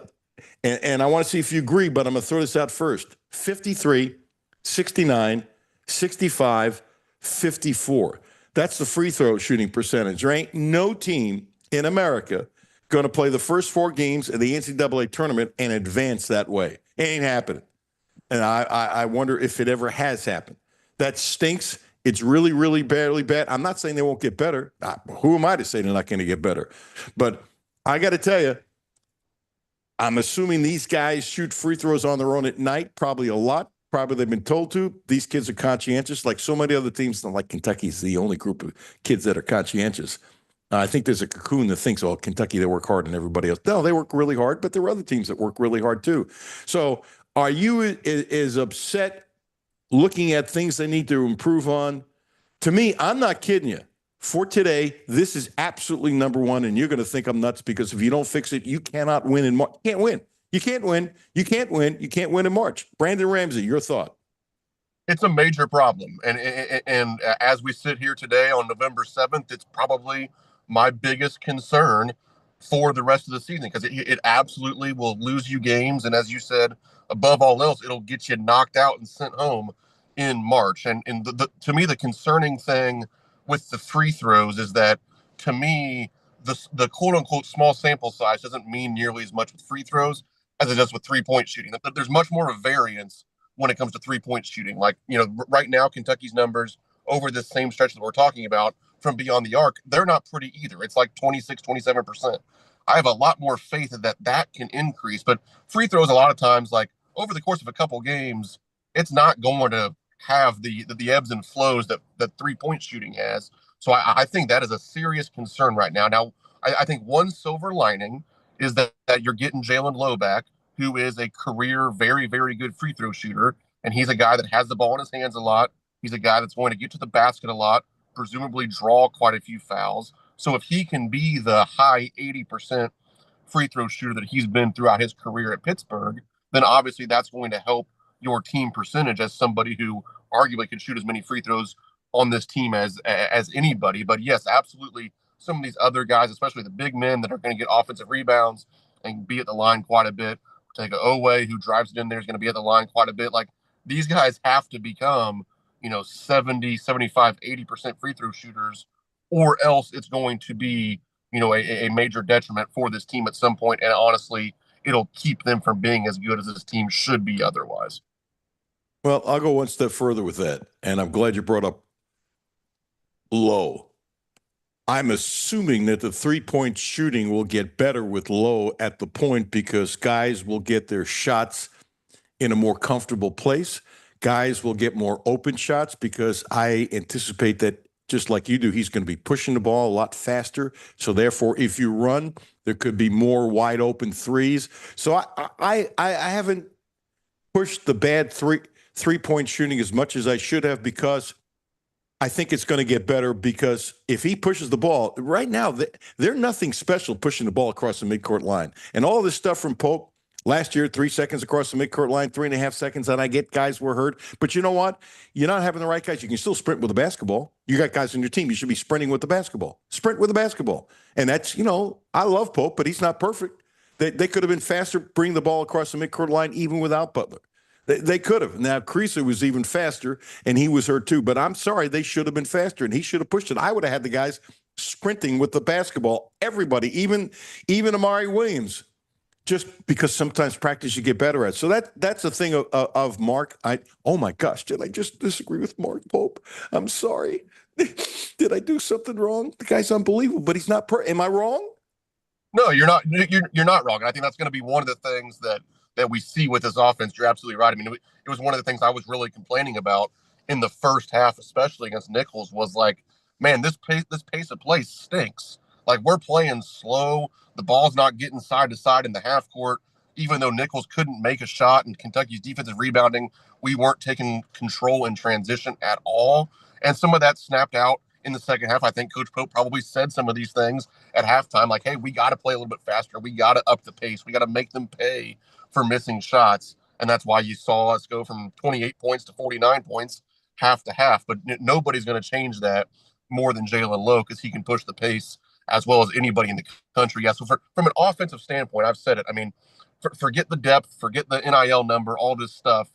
and I want to see if you agree, but I'm going to throw this out first. 53, 69, 65, 54. That's the free throw shooting percentage. There ain't no team in America going to play the first 4 games of the NCAA tournament and advance that way. It ain't happening. And I wonder if it ever has happened. That stinks. It's really, really badly bad. I'm not saying they won't get better. Who am I to say they're not going to get better? But I got to tell you, I'm assuming these guys shoot free throws on their own at night, probably a lot. Probably they've been told to. These kids are conscientious, like so many other teams. Like Kentucky's the only group of kids that are conscientious. I think there's a cocoon that thinks, oh, Kentucky, they work hard and everybody else. No, they work really hard, but there are other teams that work really hard too. So are you as upset looking at things they need to improve on? To me, I'm not kidding you. For today, this is absolutely number one, and you're going to think I'm nuts because if you don't fix it, you cannot win in March. You can't win. You can't win. You can't win. You can't win in March. Brandon Ramsey, your thought. It's a major problem. And as we sit here today on November 7th, it's probably my biggest concern for the rest of the season because it absolutely will lose you games. And as you said, above all else, it'll get you knocked out and sent home in March. And to me, the concerning thing with the free throws is that, to me, the quote-unquote small sample size doesn't mean nearly as much with free throws as it does with three-point shooting. There's much more of a variance when it comes to three-point shooting. Like, right now, Kentucky's numbers over this same stretch that we're talking about from beyond the arc, they're not pretty either. It's like 26, 27%. I have a lot more faith that can increase. But free throws, a lot of times, like over the course of a couple games, it's not going to have the ebbs and flows that three-point shooting has. So I think that is a serious concern right now. Now, I think one silver lining is that you're getting Jalen Lowe back, who is a career very, very good free throw shooter. And he's a guy that has the ball in his hands a lot. He's a guy that's going to get to the basket a lot, presumably draw quite a few fouls. So if he can be the high 80% free throw shooter that he's been throughout his career at Pittsburgh, then obviously that's going to help your team percentage as somebody who arguably can shoot as many free throws on this team as anybody. But yes, absolutely, some of these other guys, especially the big men that are going to get offensive rebounds and be at the line quite a bit. Take a Owe who drives it in there is going to be at the line quite a bit. Like, these guys have to become, 70, 75, 80% free throw shooters, or else it's going to be, a major detriment for this team at some point. And honestly, it'll keep them from being as good as this team should be otherwise. Well, I'll go one step further with that. And I'm glad you brought up Lowe. I'm assuming that the three-point shooting will get better with Lowe at the point because guys will get their shots in a more comfortable place. Guys will get more open shots because I anticipate that, just like you do, he's going to be pushing the ball a lot faster. So therefore, if you run, there could be more wide open threes. So I haven't pushed the 3-point shooting as much as I should have because I think it's going to get better because if he pushes the ball, right now, they're nothing special pushing the ball across the midcourt line. And all this stuff from Pope last year, 3 seconds across the midcourt line, 3.5 seconds, and I get guys were hurt. But you know what? You're not having the right guys. You can still sprint with the basketball. You got guys on your team. You should be sprinting with the basketball. Sprint with the basketball. And that's, I love Pope, but he's not perfect. They could have been faster bringing the ball across the midcourt line even without Butler. They could have. Now, Creaser was even faster, and he was hurt too. But I'm sorry, they should have been faster, and he should have pushed it. I would have had the guys sprinting with the basketball. Everybody, even Amari Williams, just because sometimes practice you get better at. So that's a thing of Mark. Oh my gosh, did I just disagree with Mark Pope? I'm sorry. Did I do something wrong? The guy's unbelievable, but he's not. Am I wrong? No, you're not. You're not wrong. And I think that's going to be one of the things that we see with this offense. You're absolutely right. I mean, it was one of the things I was really complaining about in the first half, especially against Nichols, was like, man, this pace of play stinks. Like, we're playing slow. The ball's not getting side to side in the half court. Even though Nichols couldn't make a shot and Kentucky's defensive rebounding, we weren't taking control in transition at all. And some of that snapped out in the second half. I think Coach Pope probably said some of these things at halftime, like, hey, we got to play a little bit faster. We got to up the pace. We got to make them pay for missing shots. And that's why you saw us go from 28 points to 49 points half to half. But nobody's going to change that more than Jalen Lowe because he can push the pace as well as anybody in the country. Yeah, so from an offensive standpoint, I've said it. I mean, forget the depth, forget the NIL number, all this stuff.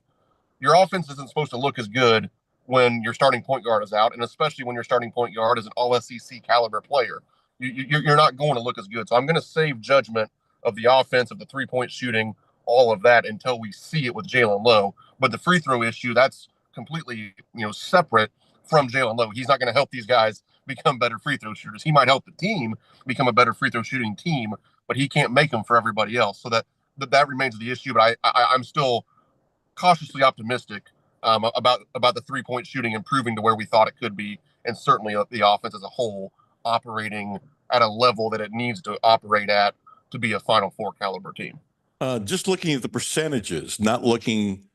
Your offense isn't supposed to look as good when your starting point guard is out, and especially when your starting point guard is an all-SEC caliber player. You're not going to look as good. So I'm going to save judgment of the offense, of the three-point shooting, all of that until we see it with Jalen Lowe. But the free throw issue, that's completely separate from Jalen Lowe. He's not going to help these guys become better free throw shooters. He might help the team become a better free throw shooting team, but he can't make them for everybody else. So that remains the issue. But I'm still cautiously optimistic about the 3-point shooting improving to where we thought it could be, and certainly the offense as a whole operating at a level that it needs to operate at to be a Final Four caliber team. Just looking at the percentages, not looking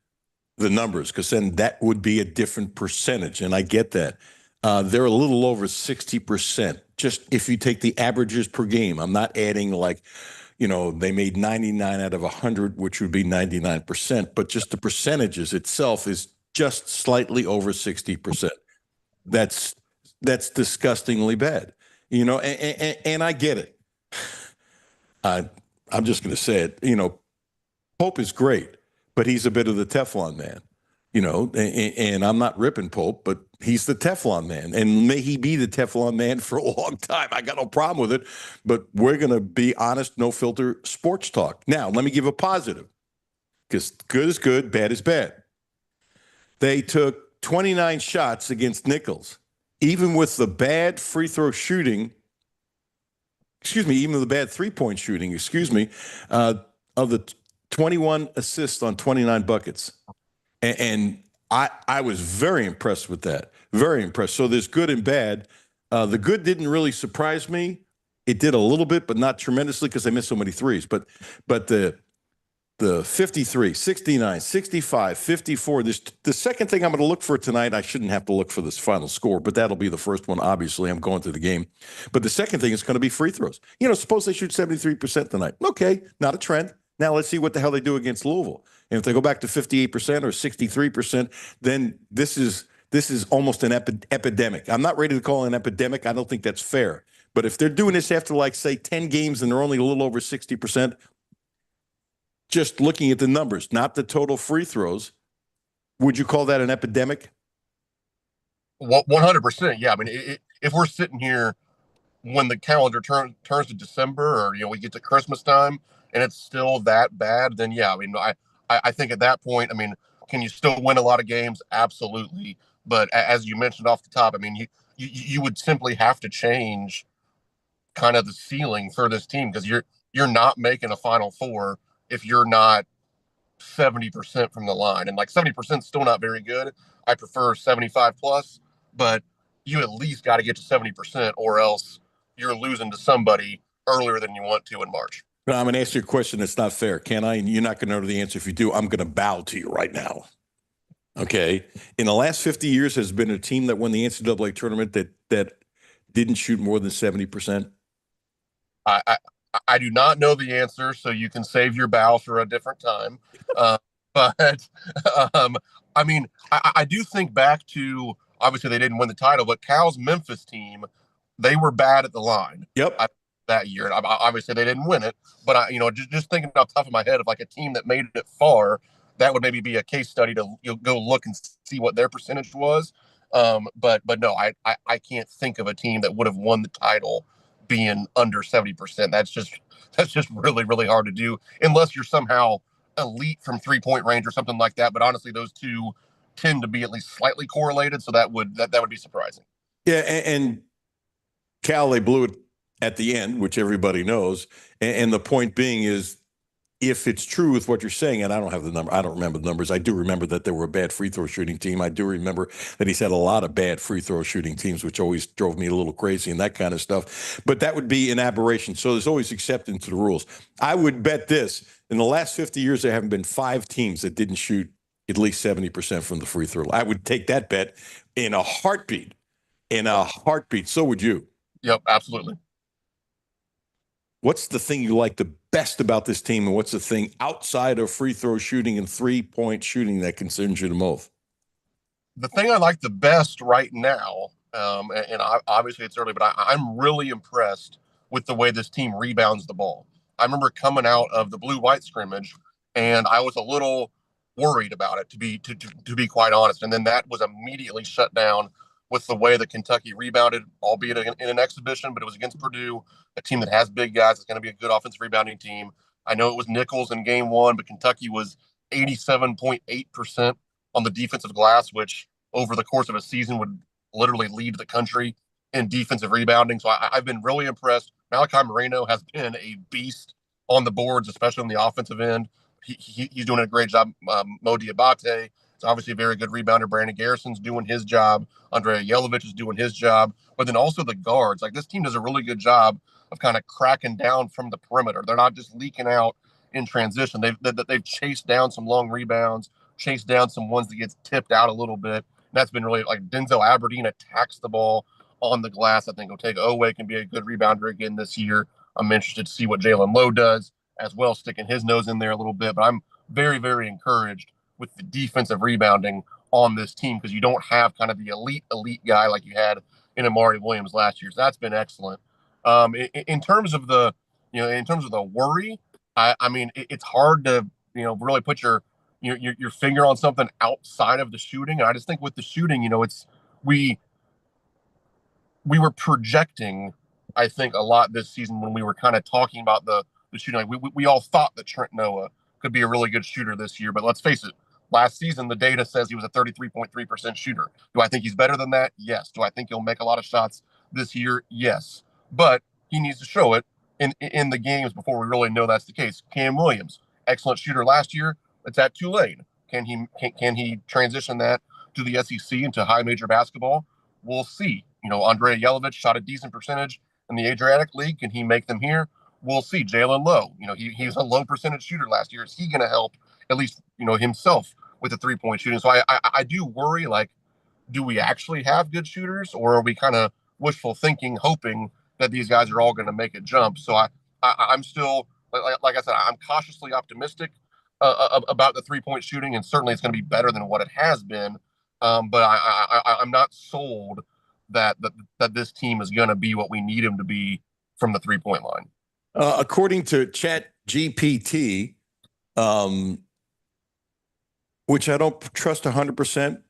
the numbers, because then that would be a different percentage, and I get that. They're a little over 60%. Just if you take the averages per game, I'm not adding they made 99 out of 100, which would be 99%, but just the percentages itself is just slightly over 60%. That's disgustingly bad, and I get it. I'm just going to say it. Pope is great, but he's a bit of the Teflon man, and I'm not ripping Pope, but he's the Teflon man, and may he be the Teflon man for a long time. I got no problem with it, but we're going to be honest, no filter sports talk. Now, let me give a positive, because good is good, bad is bad. They took 29 shots against Nichols, even with the bad free throw shooting. Even with the bad 3-point shooting, of the 21 assists on 29 buckets. And I was very impressed with that. Very impressed. So there's good and bad. The good didn't really surprise me. It did a little bit, but not tremendously because they missed so many threes. But the 53, 69, 65, 54, the second thing I'm going to look for tonight, I shouldn't have to look for this final score, but that'll be the first one, obviously. I'm going to the game. But the second thing is going to be free throws. Suppose they shoot 73% tonight. Okay, not a trend. Now let's see what the hell they do against Louisville. And if they go back to 58% or 63%, then this is almost an epidemic. I'm not ready to call it an epidemic. I don't think that's fair. But if they're doing this after, say, 10 games and they're only a little over 60%, just looking at the numbers, not the total free throws, would you call that an epidemic? 100%. Yeah. I mean, if we're sitting here when the calendar turns to December, or we get to Christmas time and it's still that bad, then yeah. I mean, I think at that point, I mean, can you still win a lot of games? Absolutely. But as you mentioned off the top, I mean, you would simply have to change kind of the ceiling for this team, because you're not making a Final Four if you're not 70% from the line. And 70% is still not very good. I prefer 75 plus, but you at least got to get to 70%, or else you're losing to somebody earlier than you want to in March. No, I'm going to ask you a question that's not fair. Can I? And you're not going to know the answer. If you do, I'm going to bow to you right now. Okay. In the last 50 years, has been a team that won the NCAA tournament that didn't shoot more than 70%? I I do not know the answer, so you can save your bow for a different time. Uh, but um, I mean, I do think back to obviously they didn't win the title, but Cal's Memphis team, they were bad at the line. Yep. That year. Obviously, they didn't win it, but just thinking off the top of my head of like a team that made it far, that would maybe be a case study to go look and see what their percentage was. But no, I can't think of a team that would have won the title being under 70%. That's just really really hard to do unless you're somehow elite from 3-point range or something like that. But honestly, those two tend to be at least slightly correlated, so that would be surprising. Yeah, and Cal, they blew it at the end, which everybody knows. And the point being is, if it's true with what you're saying, and I don't have the number, I don't remember the numbers. I do remember that they were a bad free throw shooting team. I do remember that he's had a lot of bad free throw shooting teams, which always drove me a little crazy and that kind of stuff. But that would be an aberration. So there's always acceptance to the rules. I would bet this: in the last 50 years, there haven't been 5 teams that didn't shoot at least 70% from the free throw line. I would take that bet in a heartbeat. In a heartbeat. So would you. Yep, absolutely. What's the thing you like the best about this team, and what's the thing outside of free throw shooting and 3-point shooting that concerns you the most? The thing I like the best right now, obviously it's early, but I'm really impressed with the way this team rebounds the ball. I remember coming out of the blue-white scrimmage, and I was a little worried about it, to be quite honest. And then that was immediately shut down with the way that Kentucky rebounded, albeit in an exhibition, but it was against Purdue, a team that has big guys. It's going to be a good offensive rebounding team. I know it was Nichols in game 1, but Kentucky was 87.8% on the defensive glass, which over the course of a season would literally lead the country in defensive rebounding. So I've been really impressed. Malachi Moreno has been a beast on the boards, especially on the offensive end. He's doing a great job. Mo Diabate is obviously a very good rebounder. Brandon Garrison's doing his job. Andrea Yelovich is doing his job. But then also the guards. Like, this team does a really good job of kind of cracking down from the perimeter. They're not just leaking out in transition. They've chased down some long rebounds, chased down some ones that gets tipped out a little bit. And that's been really, like, Denzel Aberdeen attacks the ball on the glass. I think Otega Owe can be a good rebounder again this year. I'm interested to see what Jalen Lowe does as well, sticking his nose in there a little bit. But I'm very, very encouraged with the defensive rebounding on this team, because you don't have kind of the elite guy like you had in Amari Williams last year. So that's been excellent. In terms of the worry, I mean, it's hard to, really put your finger on something outside of the shooting. And I just think with the shooting, we were projecting, I think, a lot this season when we were kind of talking about the shooting. Like, we all thought that Trent Noah could be a really good shooter this year, but let's face it, last season the data says he was a 33.3% shooter. Do I think he's better than that? Yes. Do I think he'll make a lot of shots this year? Yes. But he needs to show it in the games before we really know that's the case. Cam Williams, excellent shooter last year. It's at Tulane. Can he transition that to the SEC and to high major basketball? We'll see. Andrea Yelovich shot a decent percentage in the Adriatic League. Can he make them here? We'll see. Jalen Lowe, he was a low percentage shooter last year. Is he going to help at least, himself with the 3-point shooting? So I do worry, like, do we actually have good shooters, or are we kind of wishful thinking, hoping that these guys are all going to make a jump? So I'm still, like I said, I'm cautiously optimistic about the 3-point shooting, and certainly it's going to be better than what it has been. But I'm not sold that this team is going to be what we need him to be from the 3-point line. According to Chat GPT, which I don't trust 100%,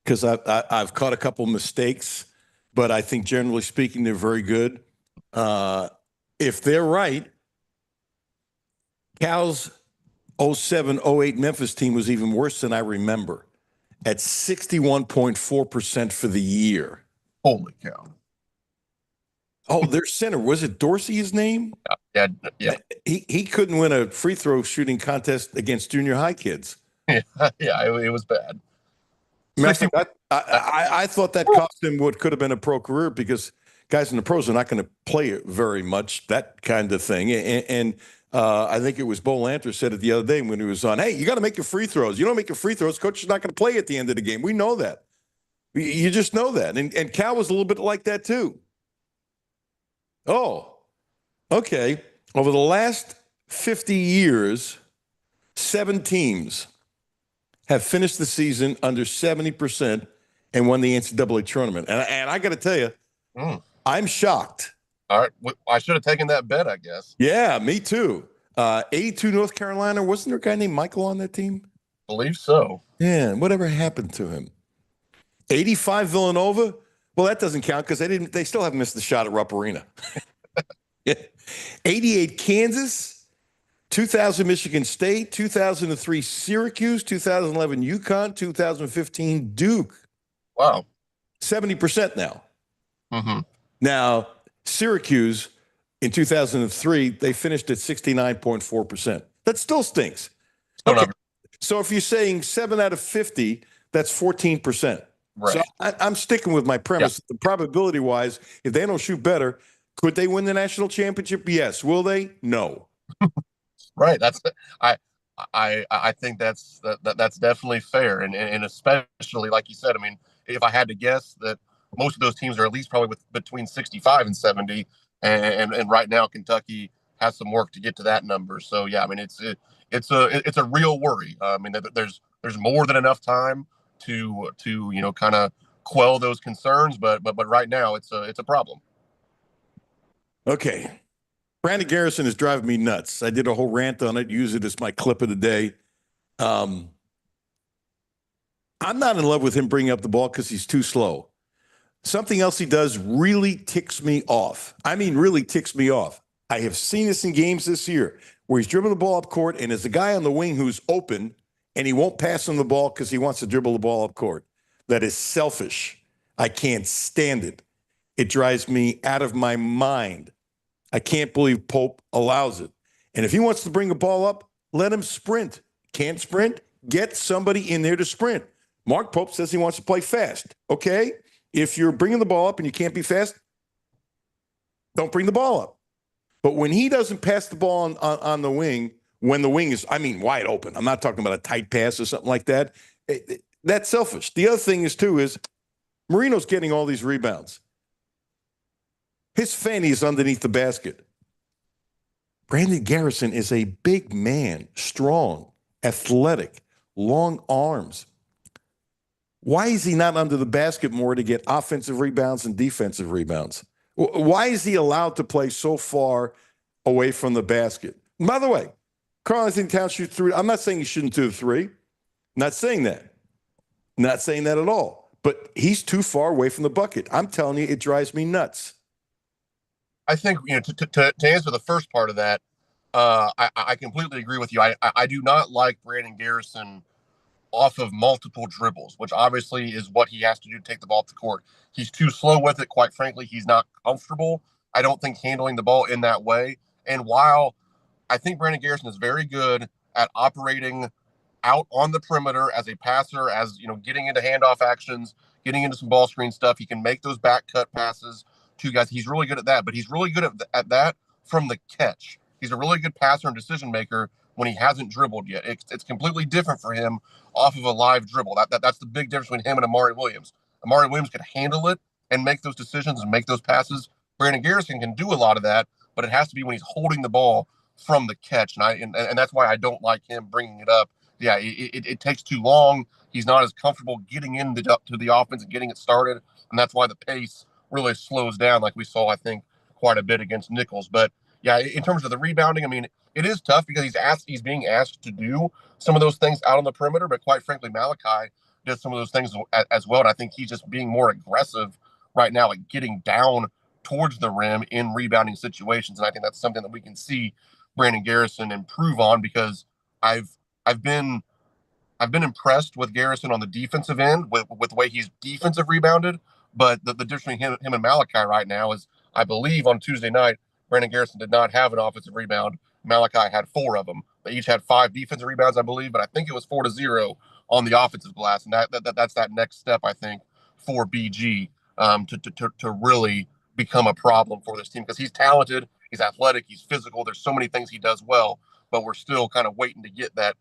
because I've caught a couple mistakes, but I think generally speaking, they're very good. If they're right, Cal's 07-08 Memphis team was even worse than I remember, at 61.4% for the year. Holy cow. Oh, their center, was it Dorsey, his name? Yeah. He couldn't win a free throw shooting contest against junior high kids. Yeah, it was bad. I thought that cost him what could have been a pro career, because guys in the pros are not going to play it very much, that kind of thing. And I think it was Bo Lanter said it the other day when he was on, hey, you got to make your free throws. You don't make your free throws, coach is not going to play at the end of the game. We know that. You just know that. And Cal was a little bit like that too. Oh, okay. Over the last 50 years, 7 teams have finished the season under 70% and won the NCAA tournament. And I got to tell you, I'm shocked. All right. I should have taken that bet, I guess. Yeah, me too. 82 North Carolina. Wasn't there a guy named Michael on that team? Believe so. Yeah, whatever happened to him? 85 Villanova. Well, that doesn't count because they still haven't missed the shot at Rupp Arena. 88 Kansas, 2000 Michigan State, 2003 Syracuse, 2011 UConn, 2015 Duke. Wow. 70% now. Mm-hmm. Now, Syracuse in 2003, they finished at 69.4%. That still stinks. Okay. So if you're saying 7 out of 50, that's 14%. Right. So I'm sticking with my premise. Yeah. Probability-wise, if they don't shoot better, could they win the national championship? Yes. Will they? No. Right. I think that's definitely fair, and especially like you said. I mean, if I had to guess, that most of those teams are at least probably between 65 and 70, and right now Kentucky has some work to get to that number. So yeah, I mean it's a real worry. I mean there's more than enough time to kind of quell those concerns, but right now it's a problem. Okay. Brandon Garrison is driving me nuts. I did a whole rant on it, use it as my clip of the day. I'm not in love with him bringing up the ball because he's too slow. Something else he does really ticks me off. I mean, really ticks me off. I have seen this in games this year where he's dribbling the ball up court and there's a guy on the wing who's open and he won't pass him the ball because he wants to dribble the ball up court. That is selfish. I can't stand it. It drives me out of my mind. I can't believe Pope allows it. And if he wants to bring the ball up, let him sprint. Can't sprint? Get somebody in there to sprint. Mark Pope says he wants to play fast. Okay? If you're bringing the ball up and you can't be fast, don't bring the ball up. But when he doesn't pass the ball on the wing, when the wing is, wide open, I'm not talking about a tight pass or something like that, that's selfish. The other thing is Marino's getting all these rebounds. His fanny is underneath the basket. Brandon Garrison is a big man, strong, athletic, long arms. Why is he not under the basket more to get offensive rebounds and defensive rebounds? Why is he allowed to play so far away from the basket? And by the way, Karl-Anthony Towns shoots 3. I'm not saying he shouldn't do 3. Not saying that. Not saying that at all. But he's too far away from the bucket. I'm telling you, it drives me nuts. I think, to answer the first part of that, I completely agree with you. I do not like Brandon Garrison off of multiple dribbles, which obviously is what he has to do to take the ball up the court. He's too slow with it. Quite frankly, he's not comfortable, I don't think, handling the ball in that way. And while I think Brandon Garrison is very good at operating out on the perimeter as a passer, as getting into handoff actions, getting into some ball screen stuff, he can make those back cut passes to guys. He's really good at that, but he's really good at that from the catch. He's a really good passer and decision maker when he hasn't dribbled yet. It's completely different for him off of a live dribble. That's the big difference between him and Amari Williams. Amari Williams can handle it and make those decisions and make those passes. Brandon Garrison can do a lot of that, but it has to be when he's holding the ball from the catch. And that's why I don't like him bringing it up. Yeah, it takes too long. He's not as comfortable getting into the offense and getting it started, and that's why the pace really slows down, like we saw, I think, quite a bit against Nichols. But yeah, in terms of the rebounding, it is tough because he's being asked to do some of those things out on the perimeter. But quite frankly, Malachi does some of those things as well. And I think he's just being more aggressive right now, like getting down towards the rim in rebounding situations. And I think that's something that we can see Brandon Garrison improve on, because I've been impressed with Garrison on the defensive end with the way he's defensive rebounded. But the difference between him and Malachi right now is, I believe on Tuesday night, Brandon Garrison did not have an offensive rebound. Malachi had 4 of them. They each had 5 defensive rebounds, I believe, but I think it was 4-0 on the offensive glass. And that's that next step, I think, for BG to really become a problem for this team because he's talented, he's athletic, he's physical. There's so many things he does well, but we're still kind of waiting to get that,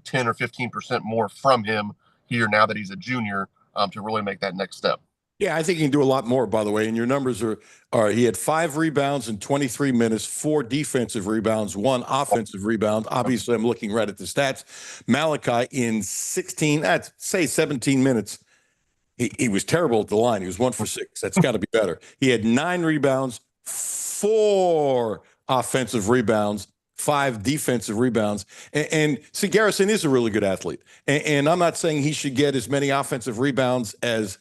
10 or 15% more from him here now that he's a junior to really make that next step. Yeah, I think he can do a lot more, by the way. And your numbers are he had 5 rebounds in 23 minutes, 4 defensive rebounds, 1 offensive rebound. Obviously, I'm looking right at the stats. Malachi in 17 minutes, he was terrible at the line. He was 1 for 6. That's got to be better. He had 9 rebounds, 4 offensive rebounds, 5 defensive rebounds. And see, Garrison is a really good athlete. And I'm not saying he should get as many offensive rebounds as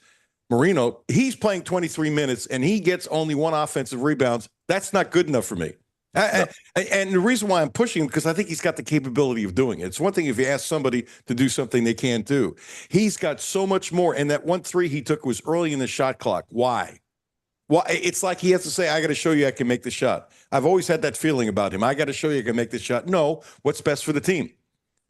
Marino. He's playing 23 minutes and he gets only 1 offensive rebounds. That's not good enough for me. And the reason why I'm pushing him, because I think he's got the capability of doing it. It's one thing if you ask somebody to do something they can't do. He's got so much more. And that 1 3 he took was early in the shot clock. Why? Well, it's like he has to say, I got to show you I can make the shot. I've always had that feeling about him. I got to show you I can make the shot. No, what's best for the team?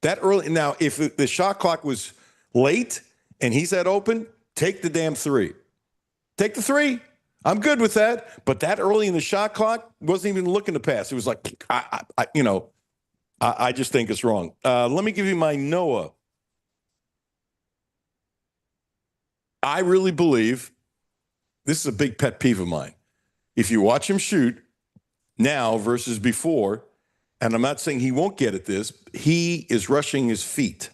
That early. Now, if the shot clock was late and he's that open, take the damn 3. Take the 3. I'm good with that. But that early in the shot clock, wasn't even looking to pass. It was like, I just think it's wrong. Let me give you my Noah. I really believe this is a big pet peeve of mine. If you watch him shoot now versus before, and I'm not saying he won't get at this, he is rushing his feet.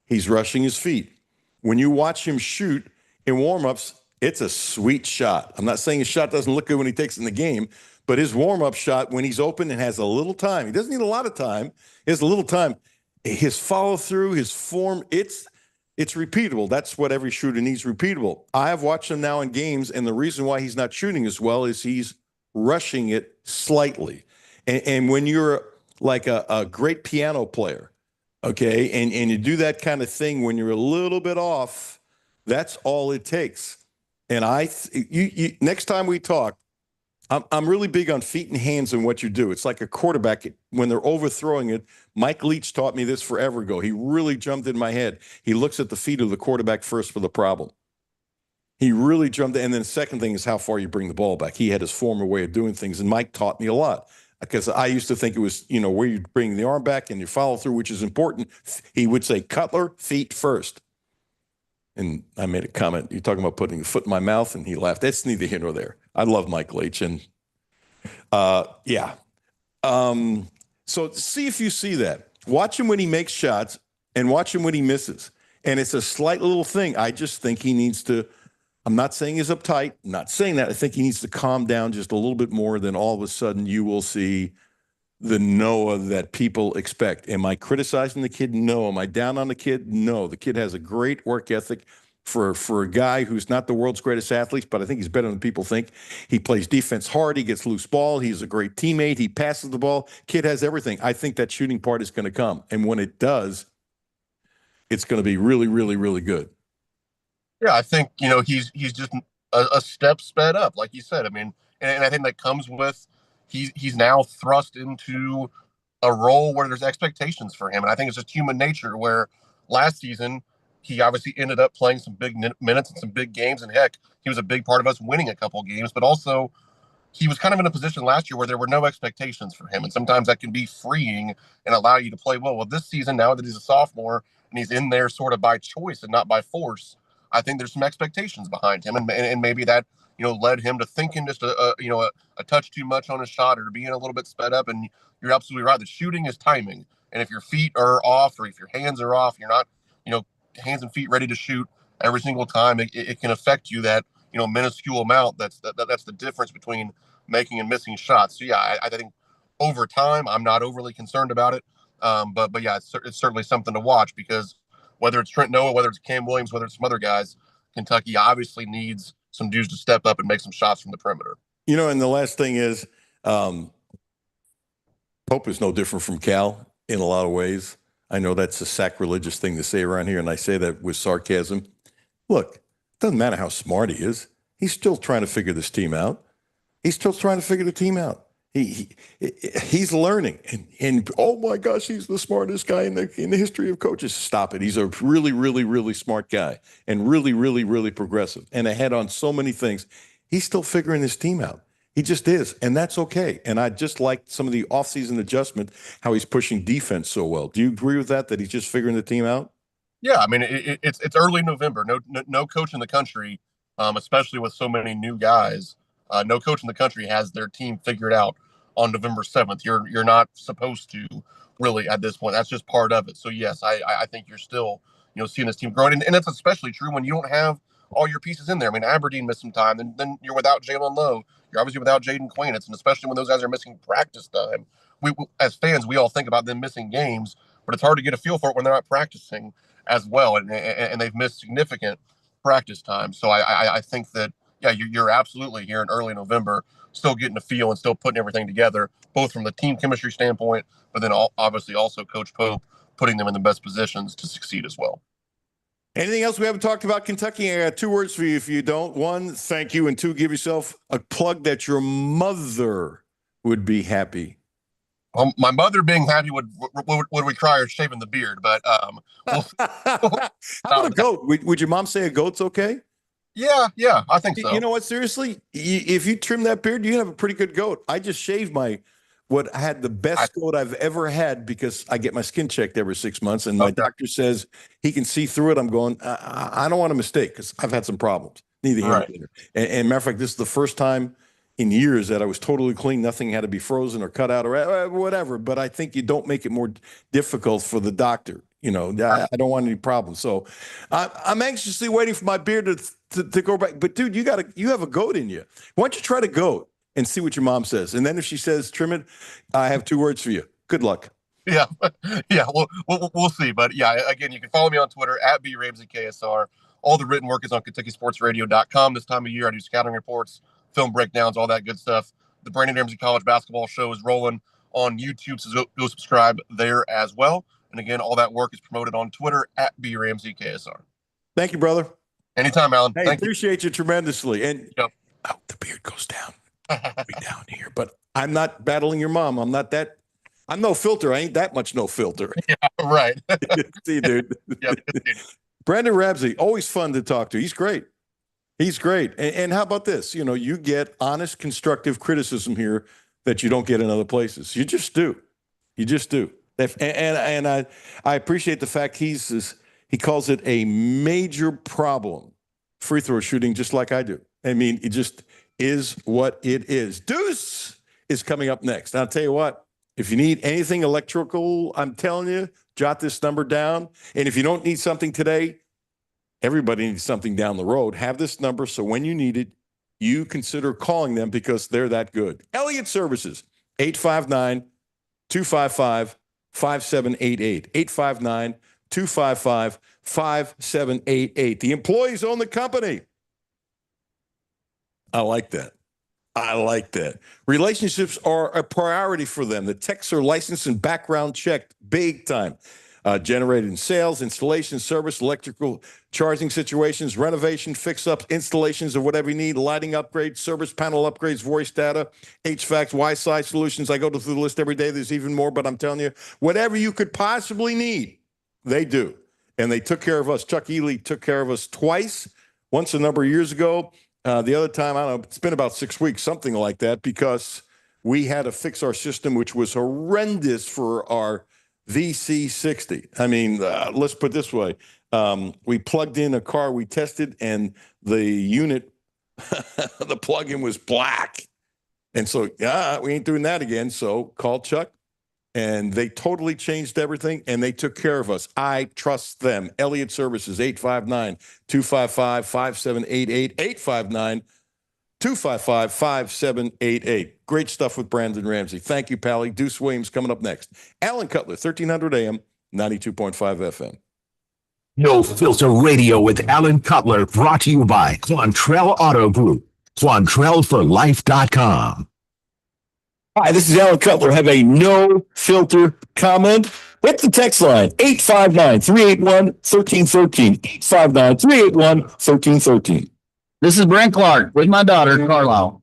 He's rushing his feet. When you watch him shoot in warmups, it's a sweet shot. I'm not saying his shot doesn't look good when he takes it in the game, but his warm-up shot, when he's open and has a little time, he doesn't need a lot of time. He has a little time. His follow-through, his form, it's repeatable. That's what every shooter needs, repeatable. I have watched him now in games, and the reason why he's not shooting as well is he's rushing it slightly. And when you're like a great piano player, okay, and you do that kind of thing when you're a little bit off, that's all it takes. And you next time we talk, I'm really big on feet and hands and what you do. It's like a quarterback when they're overthrowing it. Mike Leach taught me this forever ago. He really jumped in my head. He looks at the feet of the quarterback first for the problem. He really jumped in. And then the second thing is how far you bring the ball back. He had his former way of doing things, and Mike taught me a lot. Because I used to think it was, where you bring the arm back and you follow through, which is important. He would say, Cutler, feet first. And I made a comment, you're talking about putting a foot in my mouth, and he laughed. That's neither here nor there. I love Mike Leach. And, so see if you see that. Watch him when he makes shots and watch him when he misses. And it's a slight little thing. I just think he needs to, I'm not saying he's uptight. I'm not saying that. I think he needs to calm down just a little bit more. Then all of a sudden you will see the Noah that people expect. Am I criticizing the kid? No. Am I down on the kid? No. The kid has a great work ethic for a guy who's not the world's greatest athlete, but I think he's better than people think. He plays defense hard. He gets loose ball. He's a great teammate. He passes the ball. Kid has everything. I think that shooting part is going to come. And when it does, it's going to be really, really, really good. Yeah, I think, he's just a step sped up, like you said. I mean, and I think that comes with he's now thrust into a role where there's expectations for him. And I think it's just human nature where last season he obviously ended up playing some big minutes and some big games. And heck, he was a big part of us winning a couple of games, but also he was kind of in a position last year where there were no expectations for him. And sometimes that can be freeing and allow you to play well. Well, this season, now that he's a sophomore and he's in there sort of by choice and not by force, I think there's some expectations behind him. And maybe that, led him to thinking just a touch too much on his shot or being a little bit sped up. And you're absolutely right. The shooting is timing. And if your feet are off or if your hands are off, you're not, hands and feet ready to shoot every single time. It can affect you that, minuscule amount. That's the difference between making and missing shots. So yeah, I think over time, I'm not overly concerned about it. But yeah, it's certainly something to watch because whether it's Trent Noah, whether it's Cam Williams, whether it's some other guys, Kentucky obviously needs some dudes to step up and make some shots from the perimeter. And the last thing is, Pope is no different from Cal in a lot of ways. I know that's a sacrilegious thing to say around here, and I say that with sarcasm. Look, it doesn't matter how smart he is. He's still trying to figure this team out. He's still trying to figure the team out. He's learning, and oh my gosh, he's the smartest guy in the history of coaches. Stop it. He's a really, really, really smart guy, and really, really, really progressive, and ahead on so many things. He's still figuring his team out. He just is, and that's okay. And I just like some of the offseason adjustment, how he's pushing defense so well. Do you agree with that he's just figuring the team out? Yeah, I mean, it's early November. No coach in the country, especially with so many new guys, no coach in the country has their team figured out on November 7th. You're not supposed to really at this point. That's just part of it. So yes, I think you're still seeing this team growing, and that's especially true when you don't have all your pieces in there. I mean, Aberdeen missed some time, and then you're without Jalen Lowe. You're obviously without Jaden Quanitz, and especially when those guys are missing practice time. We as fans, we all think about them missing games, but it's hard to get a feel for it when they're not practicing as well, and they've missed significant practice time. So I think that, yeah, you're absolutely here in early November, still getting a feel and still putting everything together, both from the team chemistry standpoint, but then obviously also Coach Pope putting them in the best positions to succeed as well. Anything else we haven't talked about Kentucky? I got 2 words for you if you don't. 1, thank you, and 2, give yourself a plug that your mother would be happy. My mother being happy would require shaving the beard, but how about a goat? Would your mom say a goat's okay? Yeah, I think so. You know what? Seriously, if you trim that beard, you have a pretty good goat. I just shaved what had the best goat I've ever had because I get my skin checked every 6 months, and my doctor says he can see through it. I'm going, I don't want a mistake because I've had some problems. Neither here nor there. And matter of fact, this is the first time in years that I was totally clean. Nothing had to be frozen or cut out or whatever. But I think you don't make it more difficult for the doctor. I don't want any problems. So I'm anxiously waiting for my beard to go back. But dude, you have a goat in you. Why don't you try to goat and see what your mom says? And then if she says trim it, I have 2 words for you. Good luck. Yeah. We'll see. But yeah, again, you can follow me on Twitter at BRamseyKSR. All the written work is on KentuckySportsRadio.com. This time of year, I do scouting reports, film breakdowns, all that good stuff. The Brandon Ramsey College Basketball Show is rolling on YouTube, so go subscribe there as well. And again, all that work is promoted on Twitter at BRamseyKSR. Thank you, brother. Anytime, Alan. Hey, appreciate you tremendously. And the beard goes down. Be down here. But I'm not battling your mom. I'm no filter. I ain't that much no filter. Yeah, right. See, dude. Yeah. Brandon Ramsey, always fun to talk to. He's great. And how about this? You get honest, constructive criticism here that you don't get in other places. You just do. And I appreciate the fact he calls it a major problem, free throw shooting, just like I do. I mean, it just is what it is. Deuce is coming up next. And I'll tell you what, if you need anything electrical, I'm telling you, jot this number down. And if you don't need something today, everybody needs something down the road. Have this number so when you need it, you consider calling them because they're that good. Elliott Services, 859-255-5788. 859-255-5788. The employees own the company. I like that. Relationships are a priority for them. The techs are licensed and background checked big time. Generated in sales, installation, service, electrical charging situations, renovation, fix-ups, installations of whatever you need, lighting upgrades, service panel upgrades, voice data, HVAC, Wi-Fi solutions. I go through the list every day. There's even more, but I'm telling you, whatever you could possibly need, they do. And they took care of us. Chuck Ely took care of us twice, once a number of years ago. The other time, I don't know, it's been about 6 weeks, something like that, because we had to fix our system, which was horrendous for our VC60. I mean, let's put it this way. We plugged in a car we tested, and the unit, the plug-in was black. And so, we ain't doing that again. So called Chuck, and they totally changed everything, and they took care of us. I trust them. Elliott Services, 859-255-5788, 859-255-5788. Great stuff with Brandon Ramsey. Thank you, Pally. Deuce Williams coming up next. Alan Cutler, 1300 AM, 92.5 FM. No Filter Radio with Alan Cutler, brought to you by Quantrell Auto Group. QuantrellForLife.com. Hi, this is Alan Cutler. Have a no filter comment? Hit the text line, 859-381-1313. 859-381-1313. This is Brent Clark with my daughter, Carlisle.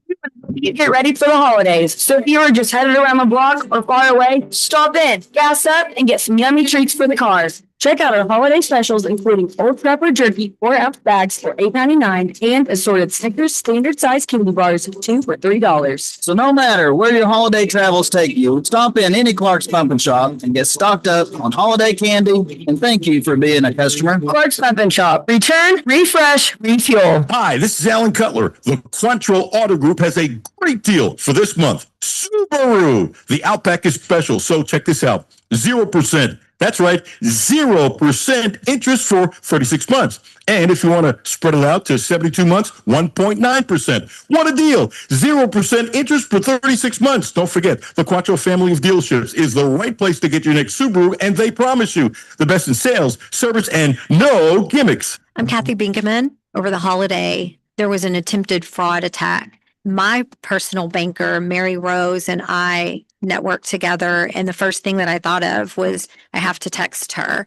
Get ready for the holidays. So if you are just headed around the block or far away, stop in, gas up, and get some yummy treats for the cars. Check out our holiday specials, including Old Pepper Jerky 4-ounce bags for $8.99 and assorted Snickers standard size candy bars, 2 for $3. So no matter where your holiday travels take you, stop in any Clark's Pumpkin Shop and get stocked up on holiday candy. And thank you for being a customer. Clark's Pumpkin Shop. Return, refresh, refuel. Hi, this is Alan Cutler. The Quantrill Auto Group has a great deal for this month. Subaru. The Outback is special, so check this out. 0%. That's right, 0% interest for 36 months. And if you want to spread it out to 72 months, 1.9%. What a deal. 0% interest for 36 months. Don't forget, the Quattro family of dealerships is the right place to get your next Subaru, and they promise you the best in sales, service, and no gimmicks. I'm Kathy Binkaman. Over the holiday, there was an attempted fraud attack. My personal banker, Mary Rose, and I networked together. And the first thing that I thought of was I have to text her.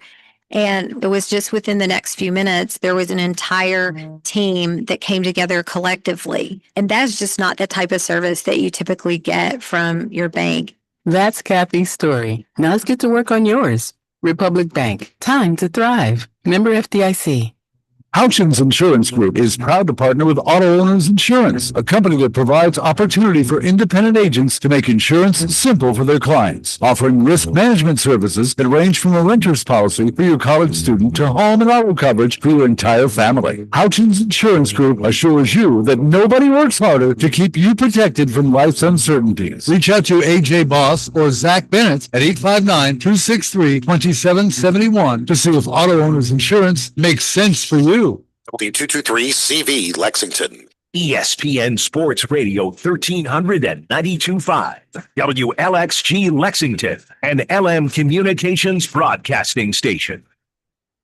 And it was just within the next few minutes, there was an entire team that came together collectively. And that's just not the type of service that you typically get from your bank. That's Kathy's story. Now let's get to work on yours. Republic Bank. Time to thrive. Member FDIC. Houchins Insurance Group is proud to partner with Auto Owners Insurance, a company that provides opportunity for independent agents to make insurance simple for their clients, offering risk management services that range from a renter's policy for your college student to home and auto coverage for your entire family. Houchins Insurance Group assures you that nobody works harder to keep you protected from life's uncertainties. Reach out to AJ Boss or Zach Bennett at 859-263-2771 to see if Auto Owners Insurance makes sense for you. W223CV Lexington. ESPN Sports Radio 1392.5. WLXG Lexington and LM Communications Broadcasting Station.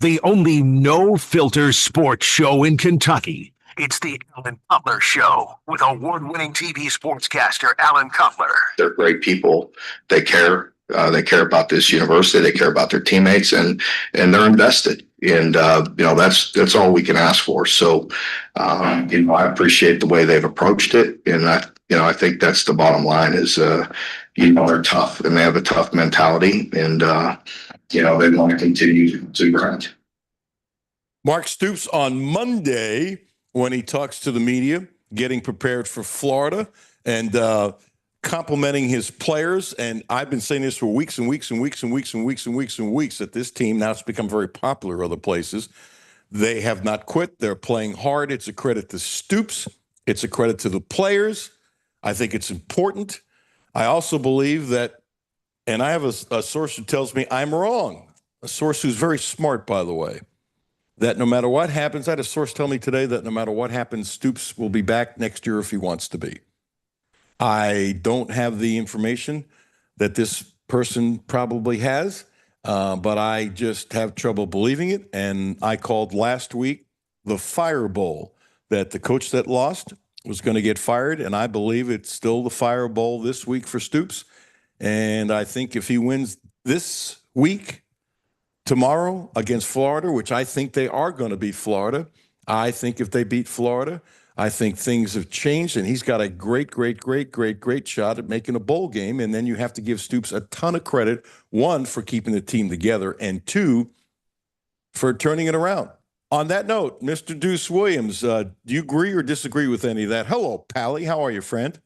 The only no-filter sports show in Kentucky. It's the Alan Cutler Show with award-winning TV sportscaster Alan Cutler. They're great people. They care. They care about this university. They care about their teammates, and they're invested. And that's all we can ask for. So, I appreciate the way they've approached it, and I think that's the bottom line. Is they're tough and they have a tough mentality, and they want to continue to grind. Mark Stoops on Monday when he talks to the media, getting prepared for Florida, and complimenting his players. And I've been saying this for weeks and weeks and weeks and weeks and weeks and weeks and weeks that this team, now it's become very popular other places. They have not quit. They're playing hard. It's a credit to Stoops. It's a credit to the players. I think it's important. I also believe that, and I have a source who tells me I'm wrong, a source who's very smart, by the way, that no matter what happens, I had a source tell me today that no matter what happens, Stoops will be back next year if he wants to be. I don't have the information that this person probably has, but I just have trouble believing it. And I called last week the Fire Bowl, that the coach that lost was going to get fired. And I believe it's still the Fire Bowl this week for Stoops. And I think if he wins this week, tomorrow against Florida, which I think they are going to beat Florida, I think if they beat Florida, I think things have changed, and he's got a great shot at making a bowl game. And then you have to give Stoops a ton of credit, one, for keeping the team together, and two, for turning it around. On that note, Mr. Deuce Williams, do you agree or disagree with any of that? Hello, Pally. How are you, friend?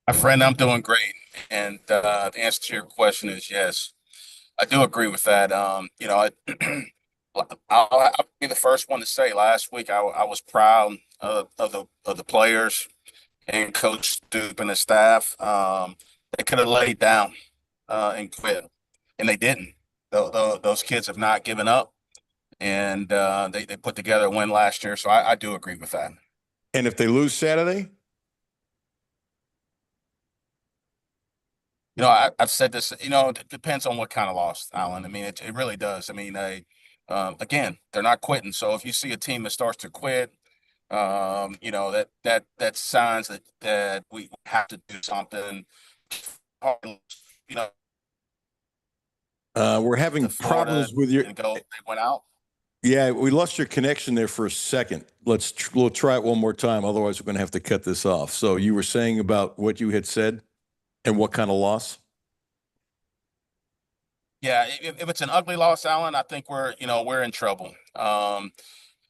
My friend, I'm doing great. And the answer to your question is yes. I do agree with that. I'll be the first one to say last week I was proud of the players and Coach Stoop and the staff. They could have laid down and quit, and they didn't. Those kids have not given up, and they put together a win last year. So I do agree with that. And if they lose Saturday? I've said this, it depends on what kind of loss, Alan. I mean, it really does. I mean, again, they're not quitting. So if you see a team that starts to quit, that's signs that we have to do something. We're having problems with your. They went out. Yeah, we lost your connection there for a second. We'll try it one more time. Otherwise, we're going to have to cut this off. So you were saying about what you had said and what kind of loss? Yeah, if it's an ugly loss, Allen, I think we're in trouble. But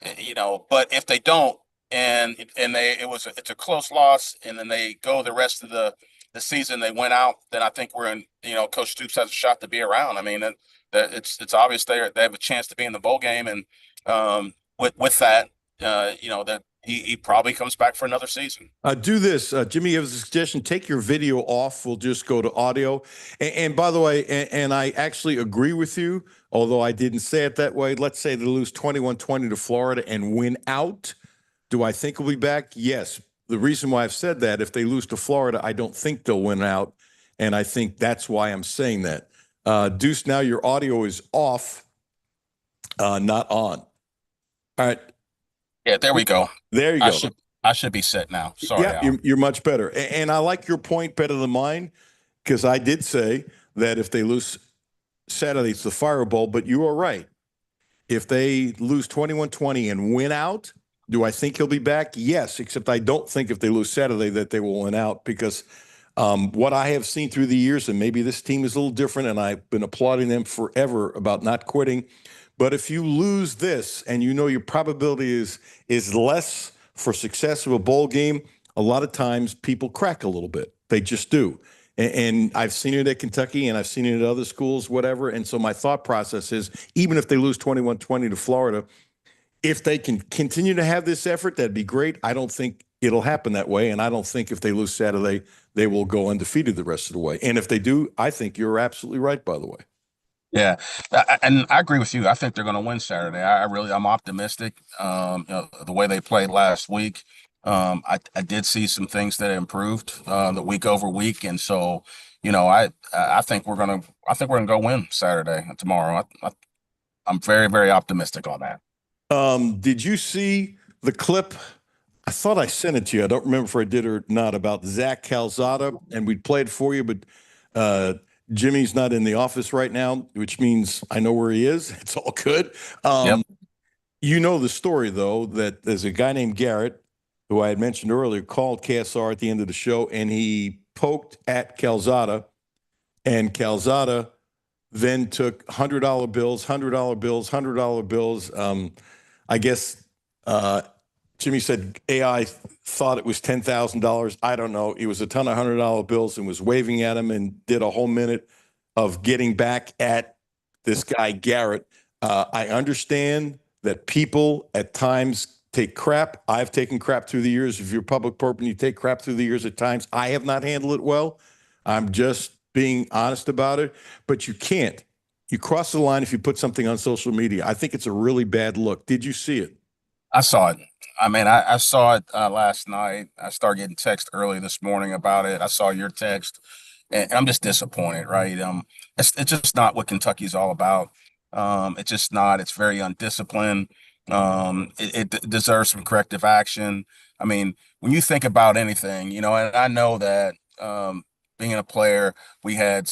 if they don't, and it's a close loss, and then they go the rest of the season, they went out, then I think we're in. Coach Stoops has a shot to be around. I mean, that it's obvious they have a chance to be in the bowl game, and with that, that he probably comes back for another season. Do this. Jimmy gives a suggestion. Take your video off. We'll just go to audio. And by the way, and I actually agree with you, although I didn't say it that way. Let's say they lose 21-20 to Florida and win out. Do I think we'll be back? Yes. The reason why I've said that, if they lose to Florida, I don't think they'll win out. And I think that's why I'm saying that. Deuce, now your audio is off, not on. All right. Yeah, there we go. There you go. I should be set now. Sorry. Yeah, you're much better. And I like your point better than mine, because I did say that if they lose Saturday, it's the Fire Bowl, but you are right. If they lose 21-20 and win out, do I think he'll be back? Yes, except I don't think if they lose Saturday that they will win out, because what I have seen through the years, and maybe this team is a little different, and I've been applauding them forever about not quitting. But if you lose this and your probability is less for success of a bowl game, a lot of times people crack a little bit. They just do. And I've seen it at Kentucky, and I've seen it at other schools, whatever. And so my thought process is, even if they lose 21-20 to Florida, if they can continue to have this effort, that'd be great. I don't think it'll happen that way. And I don't think if they lose Saturday, they will go undefeated the rest of the way. And if they do, I think you're absolutely right, by the way. Yeah, and I agree with you. I think they're going to win Saturday. I'm optimistic. The way they played last week, I did see some things that improved the week over week, and so I think we're gonna go win Saturday tomorrow. I'm very, very optimistic on that. Did you see the clip? I thought I sent it to you. I don't remember if I did or not, about Zach Calzada, and we played for you, but Jimmy's not in the office right now, which means I know where he is. It's all good. Yep. You know the story, though, that there's a guy named Garrett, who I had mentioned earlier, called KSR at the end of the show, and he poked at Calzada, and Calzada then took $100 bills, $100 bills, $100 bills. I guess Jimmy said AI thought it was $10,000. I don't know. It was a ton of $100 bills, and was waving at him and did a whole minute of getting back at this guy, Garrett. I understand that people at times take crap. I've taken crap through the years. If you're a public person, you take crap through the years at times. I have not handled it well. I'm just being honest about it. But you can't. You cross the line if you put something on social media. I think it's a really bad look. Did you see it? I saw it. I mean, I saw it last night. I started getting text early this morning about it. I saw your text, and I'm just disappointed, right? It's just not what Kentucky's all about. It's just not. It's very undisciplined. It deserves some corrective action. I mean, when you think about anything, and I know that being a player, we had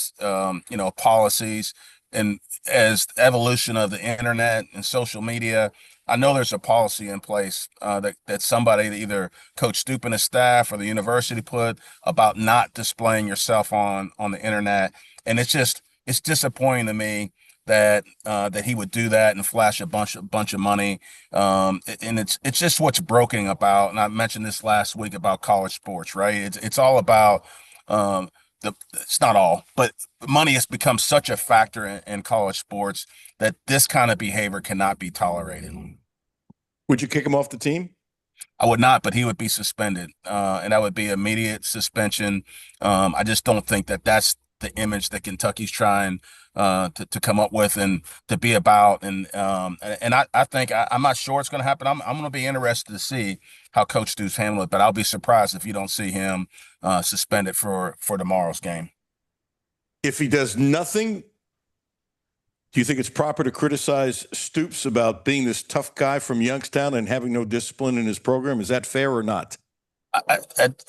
policies, and as the evolution of the internet and social media, I know there's a policy in place that somebody, either Coach Stoop and his staff or the university, put about not displaying yourself on the internet, and it's disappointing to me that he would do that and flash a bunch of money, and it's just what's broken about. And I mentioned this last week about college sports, right? It's all about it's not all, but money has become such a factor in college sports that this kind of behavior cannot be tolerated. Would you kick him off the team? I would not, but he would be suspended, and that would be immediate suspension. I just don't think that that's the image that Kentucky's trying to come up with and to be about. And I think I'm not sure it's going to happen. I'm going to be interested to see how Coach Stoops handle it, but I'll be surprised if you don't see him suspended for tomorrow's game. If he does nothing, do you think it's proper to criticize Stoops about being this tough guy from Youngstown and having no discipline in his program? Is that fair or not?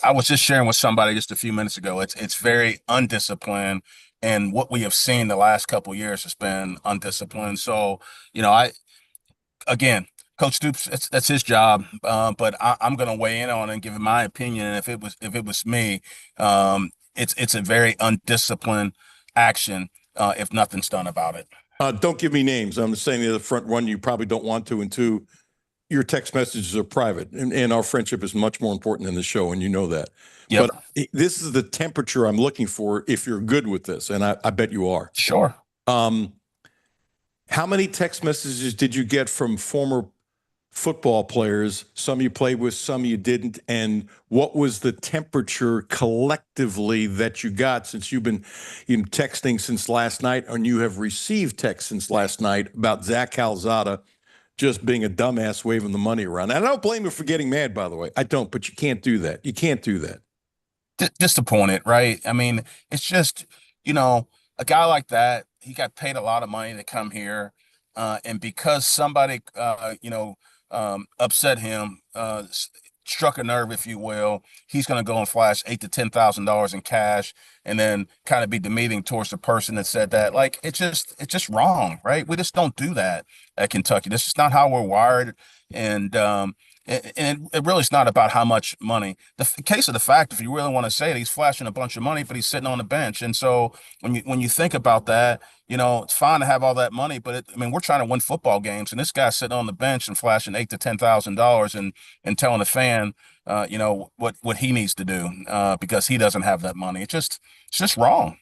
I was just sharing with somebody just a few minutes ago. It's very undisciplined, and what we have seen the last couple of years has been undisciplined. So, again, Coach Stoops, that's his job. But I'm going to weigh in on it and give my opinion. And if it was me, it's a very undisciplined action if nothing's done about it. Don't give me names. I'm saying the front one, you probably don't want to, and two, your text messages are private, and our friendship is much more important than the show, and you know that. Yep. But this is the temperature I'm looking for if you're good with this, and I bet you are. Sure. How many text messages did you get from former football players? Some you played with, some you didn't. And what was the temperature collectively that you got since you've been texting since last night, and you have received texts since last night about Zach Calzada just being a dumbass waving the money around? And I don't blame him for getting mad, by the way. I don't, but you can't do that. You can't do that. Disappointed, right? I mean, it's just, a guy like that, he got paid a lot of money to come here. And because somebody, upset him, struck a nerve, if you will, he's going to go and flash $8,000 to $10,000 in cash, and then kind of be demeaning towards the person that said that. Like, it's just wrong, right? We just don't do that at Kentucky. This is not how we're wired, and it really is not about how much money. The case of the fact, if you really want to say it, he's flashing a bunch of money, but he's sitting on the bench. And so when you think about that, it's fine to have all that money, but we're trying to win football games, and this guy's sitting on the bench and flashing $8,000 to $10,000 and telling a fan, what he needs to do because he doesn't have that money. It's just wrong.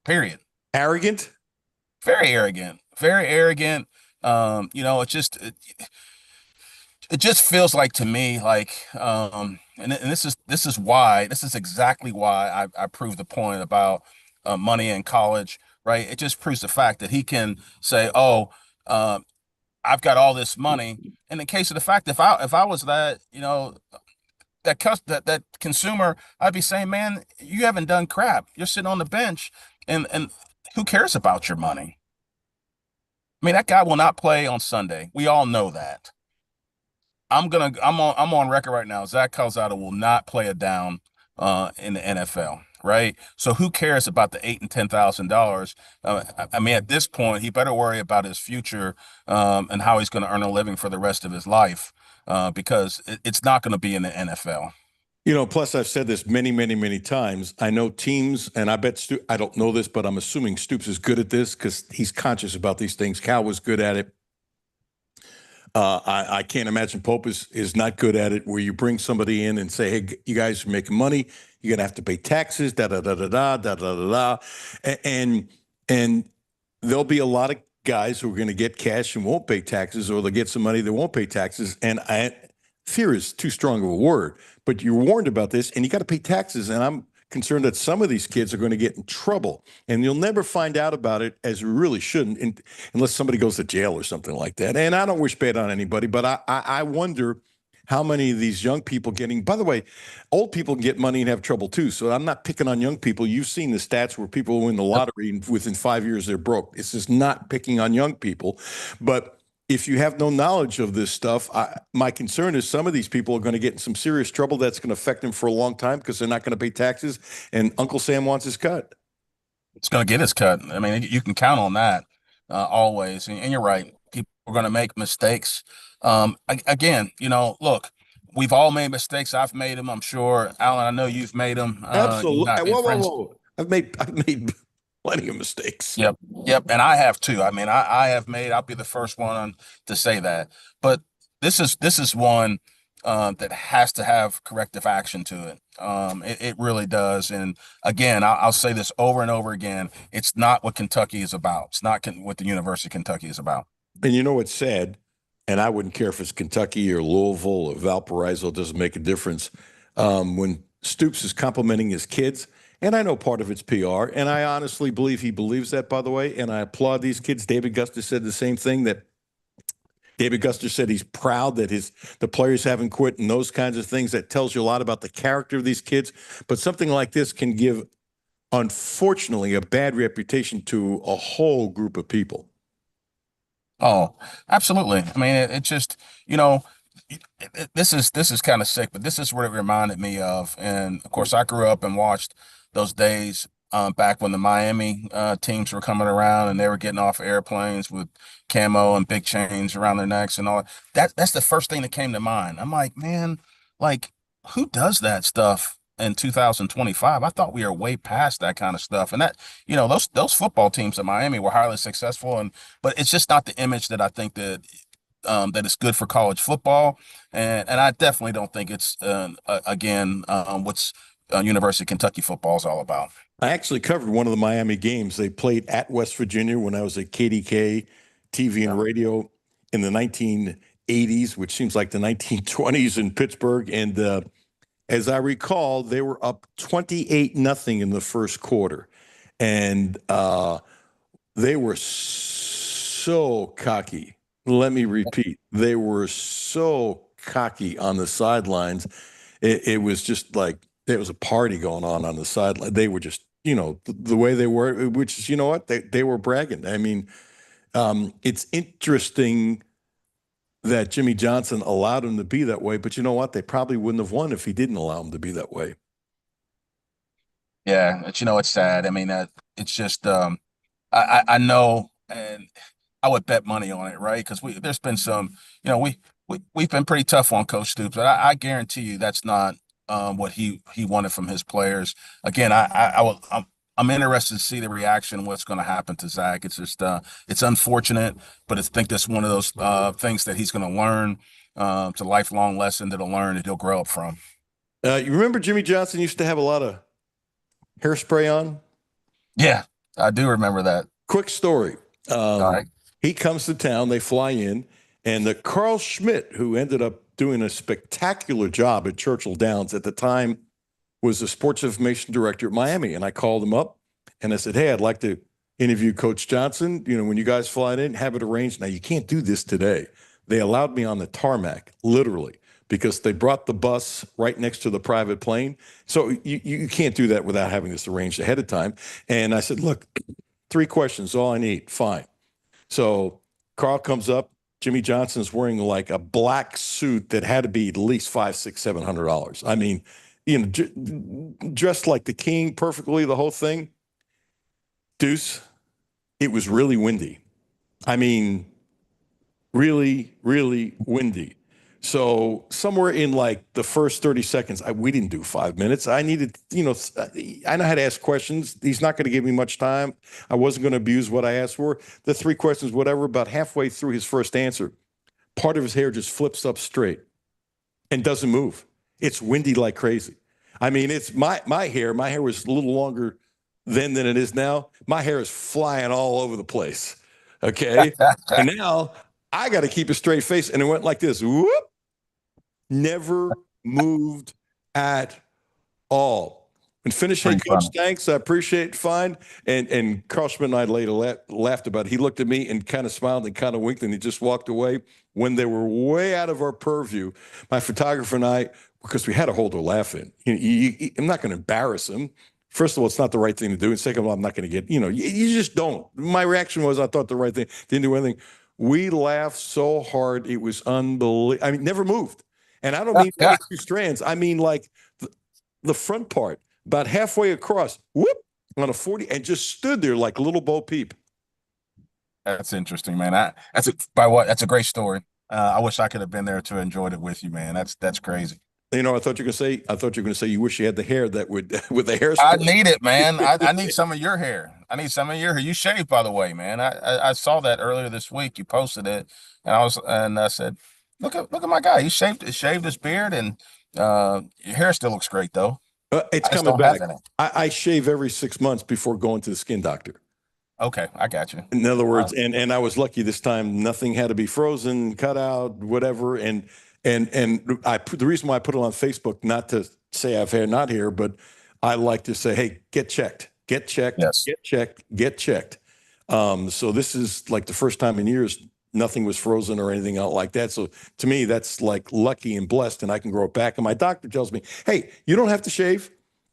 Period. Arrogant. Very arrogant. Very arrogant. It just feels like to me like, and this is exactly why I proved the point about money in college, right? It just proves the fact that he can say, "Oh, I've got all this money." In the case of the fact, if I was that, that consumer, I'd be saying, "Man, you haven't done crap. You're sitting on the bench, and who cares about your money?" I mean, that guy will not play on Sunday. We all know that. I'm on record right now. Zach Calzada will not play a down in the NFL, right? So who cares about the $8,000 and $10,000? At this point, he better worry about his future and how he's going to earn a living for the rest of his life because it's not going to be in the NFL. Plus I've said this many, many, many times. I know teams, and I bet I don't know this, but I'm assuming Stoops is good at this because he's conscious about these things. Cal was good at it. I can't imagine Pope is not good at it, where you bring somebody in and say, "Hey, you guys are making money. You're going to have to pay taxes, da da da da da da da da," and there'll be a lot of guys who are going to get cash and won't pay taxes, or they'll get some money that won't pay taxes. And fear is too strong of a word, but you're warned about this, and you got to pay taxes. And I'm concerned that some of these kids are going to get in trouble, and you'll never find out about it, as you really shouldn't, unless somebody goes to jail or something like that. And I don't wish bad on anybody, but I wonder how many of these young people getting, by the way, old people get money and have trouble too. So I'm not picking on young people. You've seen the stats where people win the lottery and within 5 years they're broke. It's just not picking on young people. But if you have no knowledge of this stuff, my concern is some of these people are going to get in some serious trouble that's going to affect them for a long time because they're not going to pay taxes, and Uncle Sam wants his cut. It's going to get his cut. You can count on that always. And you're right. People are going to make mistakes. Again, look, we've all made mistakes. I've made them, I'm sure. Alan, I know you've made them. Absolutely. Whoa. I've made plenty of mistakes. Yep. And I have too. I have made, I'll be the first one to say that. But this is one that has to have corrective action to it. It really does. And again, I'll say this over and over again. It's not what Kentucky is about. It's not what the University of Kentucky is about. And you know what's sad? And I wouldn't care if it's Kentucky or Louisville or Valparaiso. It doesn't make a difference. When Stoops is complimenting his kids, and I know part of it's PR, and I honestly believe he believes that, by the way, and I applaud these kids. David Guster said the same thing, that David Guster said he's proud that the players haven't quit and those kinds of things. That tells you a lot about the character of these kids. But something like this can give, unfortunately, a bad reputation to a whole group of people. Oh, absolutely. It just, this is kind of sick, but this is what it reminded me of. And of course, I grew up and watched those days back when the Miami teams were coming around and they were getting off airplanes with camo and big chains around their necks and all that's the first thing that came to mind. I'm like, man, like who does that stuff in 2025? I thought we were way past that kind of stuff. And that, those football teams in Miami were highly successful, but it's just not the image that I think that it's good for college football, and I definitely don't think it's what's University of Kentucky football is all about. I actually covered one of the Miami games. They played at West Virginia when I was at KDK TV and radio in the 1980s, which seems like the 1920s in Pittsburgh. And as I recall, they were up 28-0 in the first quarter. And they were so cocky. Let me repeat. They were so cocky on the sidelines. It was just like there was a party going on the sideline. They were just, the way they were, which is, you know what? They were bragging. I mean, it's interesting that Jimmy Johnson allowed him to be that way, but you know what? They probably wouldn't have won if he didn't allow him to be that way. Yeah, but it's sad. I mean, it's just I know, and I would bet money on it, right? Because there's been some, we've been pretty tough on Coach Stoops, but I guarantee you that's not what he wanted from his players. Again, I'm interested to see the reaction, what's going to happen to Zach. It's just it's unfortunate, but I think that's one of those things that he's going to learn. It's a lifelong lesson that'll learn that he'll grow up from. You remember Jimmy Johnson used to have a lot of hairspray on? Yeah, I do remember that. Quick story. All right. He comes to town, they fly in, and the Carl Schmidt, who ended up doing a spectacular job at Churchill Downs at the time, was the sports information director at Miami. And I called him up and I said, hey, I'd like to interview Coach Johnson. When you guys fly in, have it arranged. Now, you can't do this today. They allowed me on the tarmac, literally, because they brought the bus right next to the private plane. So you can't do that without having this arranged ahead of time. And I said, look, 3 questions, all I need. Fine. So Carl comes up. Jimmy Johnson's wearing like a black suit that had to be at least $500, $600, $700. I mean, dressed like the king perfectly, the whole thing. Deuce, it was really windy. I mean, really, really windy. So somewhere in like the first 30 seconds, we didn't do 5 minutes. I needed, I know how to ask questions. He's not going to give me much time. I wasn't going to abuse what I asked for. The 3 questions, whatever, about halfway through his first answer, part of his hair just flips up straight and doesn't move. It's windy like crazy. I mean, it's my hair. My hair was a little longer then than it is now. My hair is flying all over the place. Okay. And now I got to keep a straight face. And it went like this. Whoop. Never moved at all. And finish, hey, Coach, thanks. I appreciate it. Fine. And Carl Schmidt and I later laughed about it. He looked at me and kind of smiled and kind of winked, and he just walked away. When they were way out of our purview, my photographer and I, because we had to hold our laugh in. I'm not going to embarrass him. First of all, it's not the right thing to do. And second of all, I'm not going to get, you just don't. My reaction was I thought the right thing. Didn't do anything. We laughed so hard. It was unbelievable. I mean, never moved. And I don't mean 22 strands. I mean like the front part, about halfway across, whoop, on a 40, and just stood there like a little Bo Peep. That's interesting, man. That's a great story. I wish I could have been there to enjoy it with you, man. That's crazy. I thought you were going to say you wish you had the hair that would with the hair. I need it, man. I need some of your hair. You shaved, by the way, man. I saw that earlier this week. You posted it, and I said, look at my guy. He shaved his beard, and your hair still looks great though. It's coming back. I shave every 6 months before going to the skin doctor. Okay, I got you. In other words, and I was lucky this time. Nothing had to be frozen, cut out, whatever. And the reason why I put it on Facebook, not to say I have hair, not hair, but I like to say, hey, get checked, yes. get checked. So this is like the first time in years nothing was frozen or anything out like that. So to me, that's like lucky and blessed, and I can grow it back. And my doctor tells me, hey, you don't have to shave.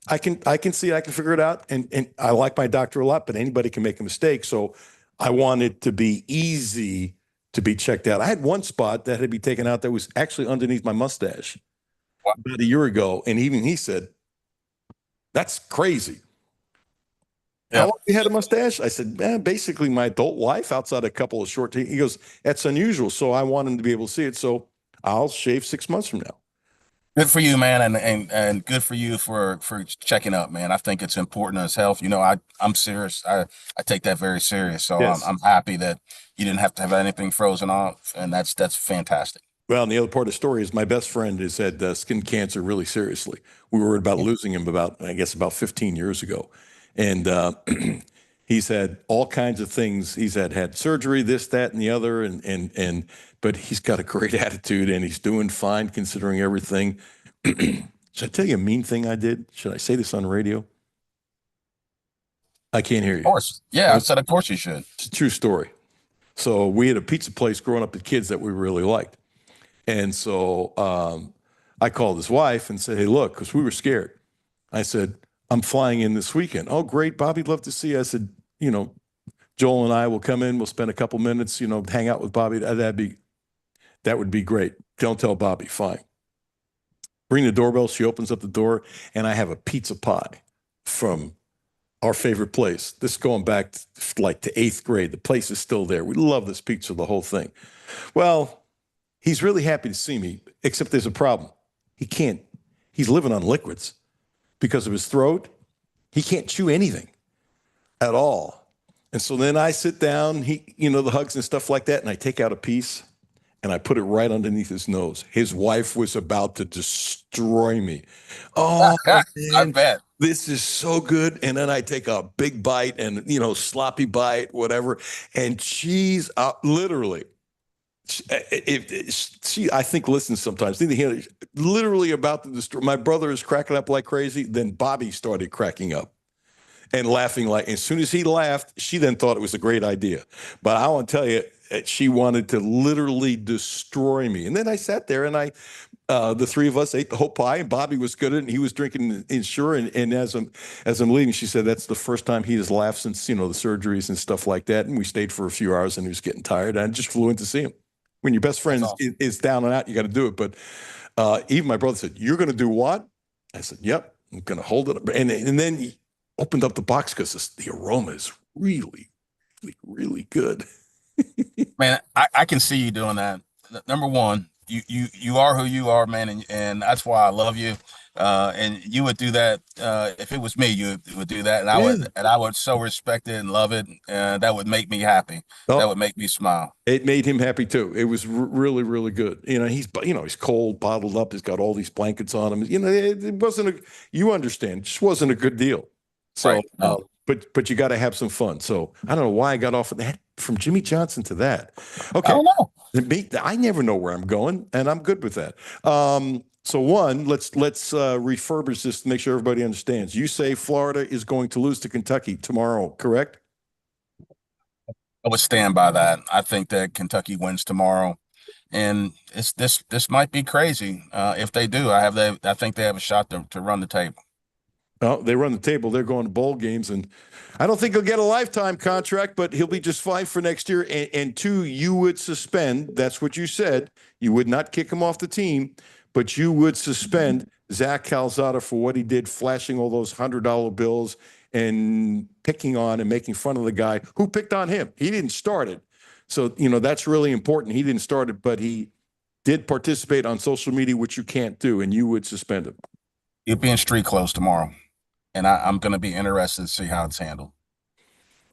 I can see it. I can figure it out. And I like my doctor a lot, but anybody can make a mistake. So I want it to be easy to be checked out. I had one spot that had to be taken out that was actually underneath my mustache about a year ago. And even he said, that's crazy. How long have you had a mustache? I said, man, basically my adult life outside a couple of short. He goes, that's unusual. So I want him to be able to see it. So I'll shave 6 months from now. Good for you, man, and good for you for checking up, man. I think it's important as health. I'm serious. I take that very serious. So Yes. I'm happy that you didn't have to have anything frozen off, and that's fantastic. Well, and the other part of the story is my best friend has had skin cancer really seriously. We were worried about losing him about 15 years ago. And he's had all kinds of things. He's had surgery, this, that, and the other. But he's got a great attitude and he's doing fine considering everything. Should I tell you a mean thing I did? Should I say this on radio? I can't hear you. Of course. Yeah, I said, of course you should. It's a true story. So we had a pizza place growing up with kids that we really liked. And so I called his wife and said, hey, look, because we were scared. I said, I'm flying in this weekend. Oh, great, Bobby'd love to see you. I said, Joel and I will come in. We'll spend a couple minutes, hang out with Bobby. That would be great. Don't tell Bobby. Fine. Ring the doorbell. She opens up the door, and I have a pizza pie from our favorite place. This is going back to 8th grade. The place is still there. We love this pizza, the whole thing. Well, he's really happy to see me, except there's a problem. He's living on liquids because of his throat. He can't chew anything at all. And so then I sit down, the hugs and stuff like that, and I take out a piece and I put it right underneath his nose. His wife was about to destroy me. Oh, I bet. This is so good. And then I take a big bite and, sloppy bite, whatever. And she's literally, she, I think, listens sometimes. Literally about to destroy. My brother is cracking up like crazy. Then Bobby started cracking up and laughing as soon as he laughed, she then thought it was a great idea. But I want to tell you, she wanted to literally destroy me. And then I sat there and the three of us ate the whole pie, and Bobby was good at it, and he was drinking Ensure. And as I'm leaving, she said that's the first time he has laughed since, the surgeries and stuff like that. And we stayed for a few hours and he was getting tired. And I just flew in to see him. When your best friend is down and out, you got to do it. But even my brother said, you're going to do what? I said, yep, I'm going to hold it up. And then he opened up the box because the aroma is really, really, really good. Man, I can see you doing that. Number one, you are who you are, man, and that's why I love you. And you would do that if it was me. You would do that, and I would so respect it and love it. That would make me happy. Oh, that would make me smile. It made him happy too. It was really, really good. He's cold, bottled up. He's got all these blankets on him. It wasn't you understand? It just wasn't a good deal. So, right. No. But you got to have some fun. So I don't know why I got off of that from Jimmy Johnson to that. Okay. I don't know. I never know where I'm going, and I'm good with that. So let's refurbish this to make sure everybody understands. You say Florida is going to lose to Kentucky tomorrow, correct? I would stand by that. I think that Kentucky wins tomorrow, and this might be crazy. If they do, I think they have a shot to run the table. Well, they run the table. They're going to bowl games, and I don't think he'll get a lifetime contract, but he'll be just fine for next year. And two, you would suspend. That's what you said. You would not kick him off the team, but you would suspend Zach Calzada for what he did, flashing all those $100 bills and picking on and making fun of the guy who picked on him. He didn't start it. So, that's really important. He didn't start it, but he did participate on social media, which you can't do, and you would suspend him. You'll be in street clothes tomorrow. And I'm going to be interested to see how it's handled.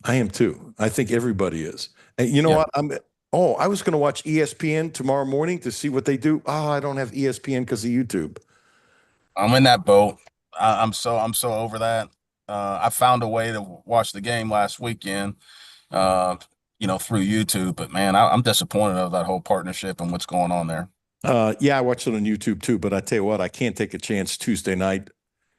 I am too. I think everybody is. And you know what? I was going to watch ESPN tomorrow morning to see what they do. Oh, I don't have ESPN because of YouTube. I'm in that boat. I'm so over that. I found a way to watch the game last weekend, through YouTube. But man, I'm disappointed of that whole partnership and what's going on there. I watched it on YouTube too. But I tell you what, I can't take a chance Tuesday night,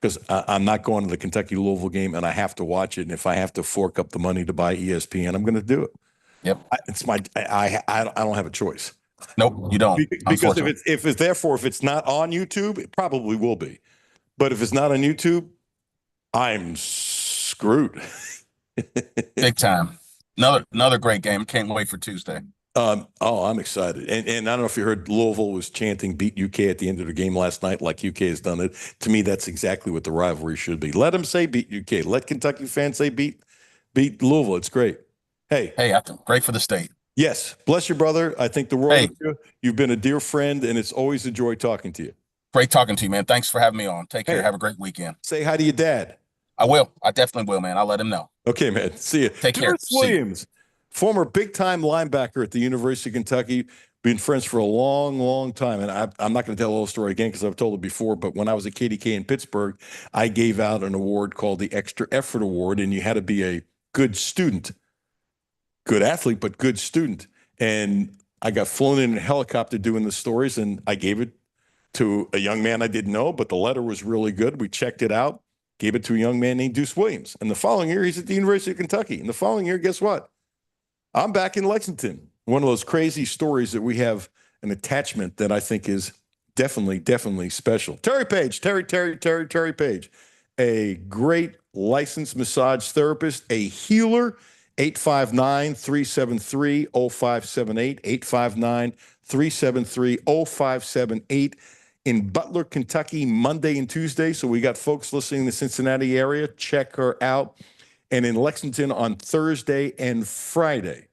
because I'm not going to the Kentucky-Louisville game, and I have to watch it. And if I have to fork up the money to buy ESPN, I'm going to do it. Yep. I don't have a choice. Nope, you don't. Because if it's not on YouTube, it probably will be. But if it's not on YouTube, I'm screwed. Big time. Another great game. Can't wait for Tuesday. I'm excited. And I don't know if you heard, Louisville was chanting beat UK at the end of the game last night, like UK has done it. To me, that's exactly what the rivalry should be. Let them say beat UK. Let Kentucky fans say beat Beat Louisville. It's great. Hey, I think great for the state. yes, bless your brother. I think the world of you. You've been a dear friend, and it's always a joy talking to you. Great talking to you, man. Thanks for having me on. Take care. Hey. Have a great weekend. Say hi to your dad. I will. I definitely will, man. I'll let him know. Okay, man. See you. Take care. Terrence See you. Williams, former big-time linebacker at the University of Kentucky, been friends for a long, long time. And I'm not going to tell the whole story again because I've told it before, but when I was at KDK in Pittsburgh, I gave out an award called the Extra Effort Award, and you had to be a good student, good athlete, but good student. And I got flown in a helicopter doing the stories, and I gave it to a young man I didn't know, but the letter was really good. We checked it out, gave it to a young man named Deuce Williams. And the following year, he's at the University of Kentucky. And the following year, guess what? I'm back in Lexington. One of those crazy stories that we have an attachment that I think is definitely special. Terry Page, Terry Page, a great licensed massage therapist, a healer. 859-373-0578, 859-373-0578 in Butler, Kentucky, Monday and Tuesday. So we got folks listening in the Cincinnati area. Check her out. And in Lexington on Thursday and Friday.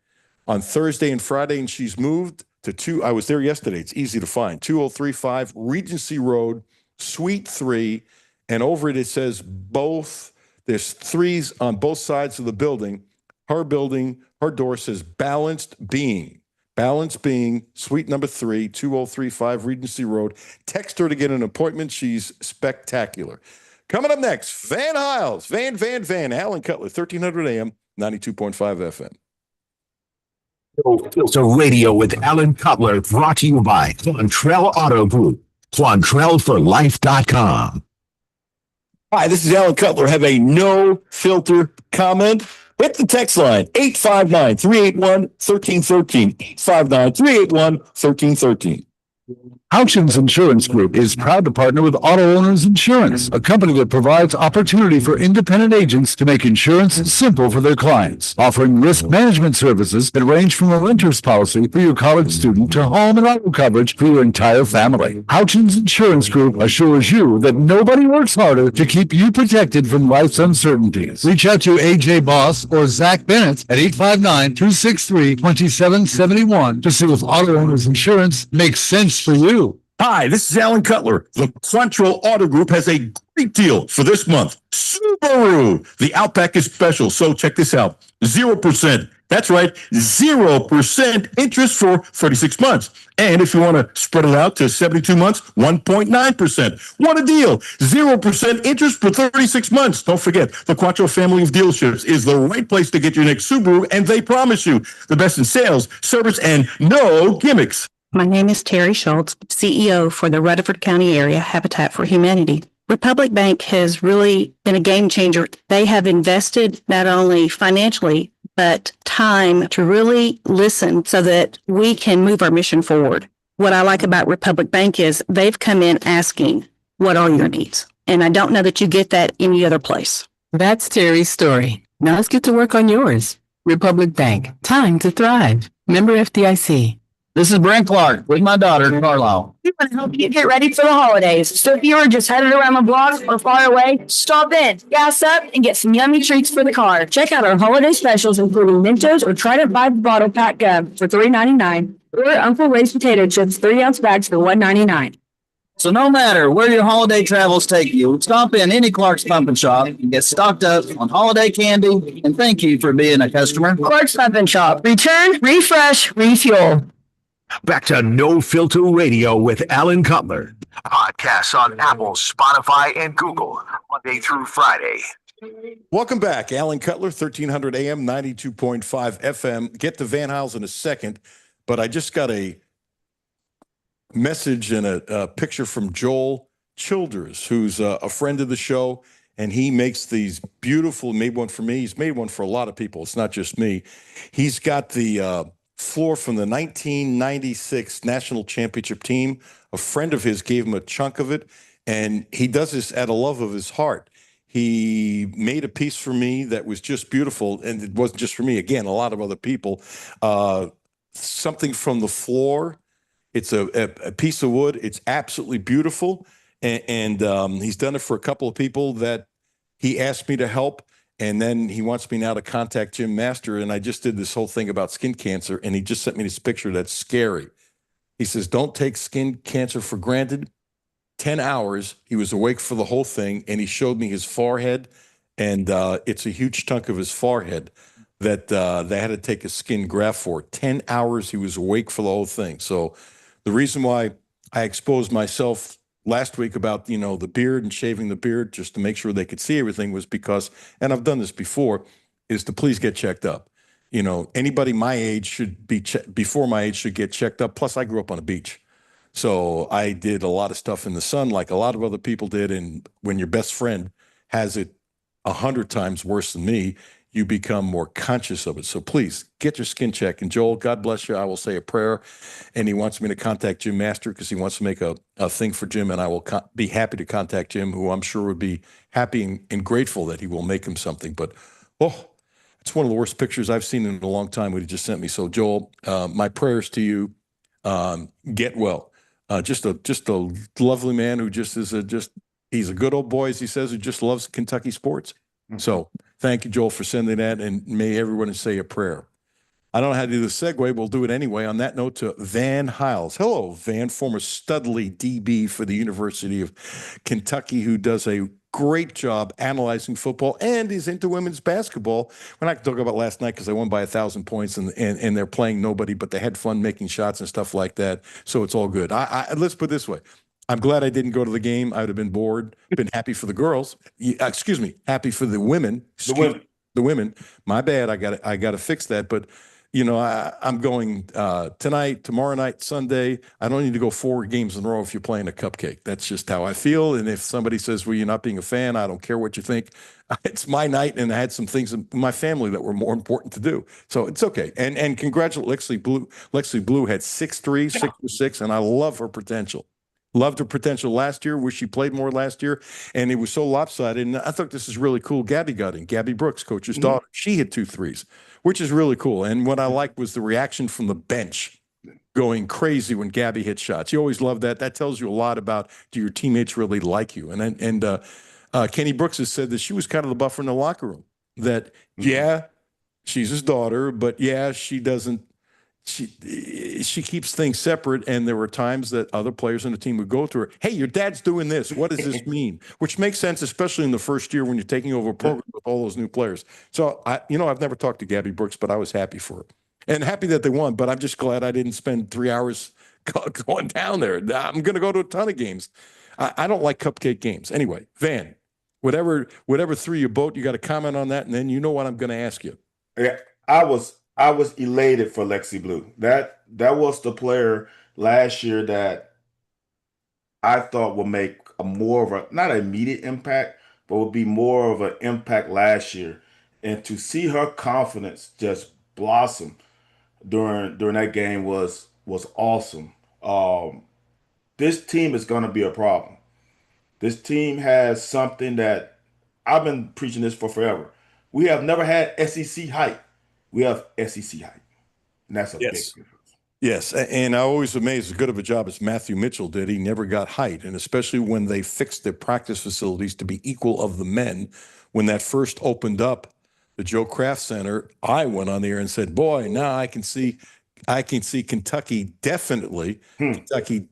On Thursday and Friday, and she's moved to I was there yesterday. It's easy to find. 2035 Regency Road, Suite 3. And over it says both. There's threes on both sides of the building. Her building, her door says Balanced Being. Balanced Being, suite number 3, 2035 Regency Road. Text her to get an appointment. She's spectacular. Coming up next, Van Hiles. Van. Alan Cutler, 1300 AM, 92.5 FM. Filter Radio with Alan Cutler, brought to you by Quantrell Auto Group. QuantrellForLife.com. Hi, this is Alan Cutler. Have a no filter comment? Hit the text line, 859-381-1313, 859-381-1313. Houchins Insurance Group is proud to partner with Auto Owners Insurance, a company that provides opportunity for independent agents to make insurance simple for their clients, offering risk management services that range from a renter's policy for your college student to home and auto coverage for your entire family. Houchins Insurance Group assures you that nobody works harder to keep you protected from life's uncertainties. Reach out to AJ Boss or Zach Bennett at 859-263-2771 to see if Auto Owners Insurance makes sense for you. Hi, this is Alan Cutler. The Quantrell Auto Group has a great deal for this month. Subaru. The Outback is special, so check this out. 0%. That's right, 0% interest for 36 months. And if you want to spread it out to 72 months, 1.9%. What a deal. 0% interest for 36 months. Don't forget, the Quantrell family of dealerships is the right place to get your next Subaru, and they promise you the best in sales, service, and no gimmicks. My name is Terry Schultz, CEO for the Rutherford County Area Habitat for Humanity. Republic Bank has really been a game changer. They have invested not only financially, but time to really listen so that we can move our mission forward. What I like about Republic Bank is they've come in asking, what are your needs? And I don't know that you get that any other place. That's Terry's story. Now let's get to work on yours. Republic Bank, time to thrive. Member FDIC. This is Brent Clark with my daughter, Carlisle. We want to help you get ready for the holidays. So if you are just headed around the block or far away, stop in, gas up, and get some yummy treats for the car. Check out our holiday specials, including Mentos or Trident 5 bottle pack gum for $3.99, or Uncle Ray's potato chips 3-ounce bags for $1.99. So no matter where your holiday travels take you, stop in any Clark's Pump and Shop and get stocked up on holiday candy. And thank you for being a customer. Clark's Pump and Shop. Return, refresh, refuel. Back to No Filter Radio with Alan Cutler. Podcasts on Apple, Spotify, and Google, Monday through Friday. Welcome back. Alan Cutler, 1300 AM, 92.5 FM. Get to Van Hiles in a second, but I just got a message and a picture from Joel Childers, who's a friend of the show, and he makes these beautiful, made one for me. He's made one for a lot of people. It's not just me. He's got the floor from the 1996 National Championship team. A friend of his gave him a chunk of it, and he does this out of love of his heart. He made a piece for me that was just beautiful, and it wasn't just for me. Again, a lot of other people. Something from the floor. It's a piece of wood. It's absolutely beautiful, and he's done it for a couple of people that he asked me to help. And then he wants me now to contact Jim Master. And I just did this whole thing about skin cancer. And he just sent me this picture that's scary. He says, don't take skin cancer for granted. 10 hours, he was awake for the whole thing. And he showed me his forehead. And it's a huge chunk of his forehead that they had to take a skin graft for. 10 hours, he was awake for the whole thing. So the reason why I exposed myself last week about, the beard and shaving the beard just to make sure they could see everything was because, and I've done this before, is to please get checked up. Anybody my age should be, before my age should get checked up. Plus, I grew up on a beach. So I did a lot of stuff in the sun like a lot of other people did. And when your best friend has it 100 times worse than me, you become more conscious of it. So please get your skin checked. And Joel, God bless you. I will say a prayer. And he wants me to contact Jim Master because he wants to make a thing for Jim. And I will be happy to contact Jim, who I'm sure would be happy and grateful that he will make him something. But, it's one of the worst pictures I've seen in a long time what he just sent me. So Joel, my prayers to you. Get well. Just a lovely man who just is he's a good old boy, as he says, who just loves Kentucky sports. So thank you, Joel, for sending that, and may everyone say a prayer. I don't know how to do the segue. We'll do it anyway. On that note, to Van Hiles. Hello, Van, former Studley DB for the University of Kentucky, who does a great job analyzing football and is into women's basketball. We're not going to talk about last night because they won by 1,000 points and they're playing nobody, but they had fun making shots and stuff like that. So it's all good. Let's put it this way. I'm glad I didn't go to the game. I would have been bored, been happy for the girls. Excuse me, happy for the women. The women. My bad. I got to fix that. But I'm going tonight, tomorrow night, Sunday. I don't need to go 4 games in a row if you're playing a cupcake. That's just how I feel. And if somebody says, well, you're not being a fan, I don't care what you think. It's my night, and I had some things in my family that were more important to do. So it's okay. And congratulate Lexi Blue. Lexi Blue had 6'3", 6'6", and I love her potential. Loved her potential last year. Wish she played more last year. And it was so lopsided. And I thought this is really cool. Gabby got in. Gabby Brooks, coach's daughter. She hit 2 threes, which is really cool. And what I liked was the reaction from the bench going crazy when Gabby hit shots. You always love that. That tells you a lot about, do your teammates really like you? And Kenny Brooks has said that she was kind of the buffer in the locker room. That, she's his daughter, but she doesn't. She keeps things separate, and there were times that other players on the team would go to her, hey, your dad's doing this. What does this mean? Which makes sense, especially in the first year when you're taking over a program with all those new players. So, I've never talked to Gabby Brooks, but I was happy for her. And happy that they won, but I'm just glad I didn't spend 3 hours going down there. I'm going to go to a ton of games. I don't like cupcake games. Anyway, Van, whatever threw your boat, you got to comment on that, and then you know what I'm going to ask you. Yeah, I was elated for Lexi Blue. That was the player last year that I thought would make a more of a, not an immediate impact, but would be more of an impact last year. And to see her confidence just blossom during that game was awesome. This team is going to be a problem. This team has something that I've been preaching this for forever. We have never had SEC height. We have SEC height. And that's a big difference. Yes, and I always amazed as good of a job as Matthew Mitchell did. He never got height, and especially when they fixed their practice facilities to be equal of the men. When that first opened up, the Joe Kraft Center, I went on there and said, boy, now I can see Kentucky definitely, taking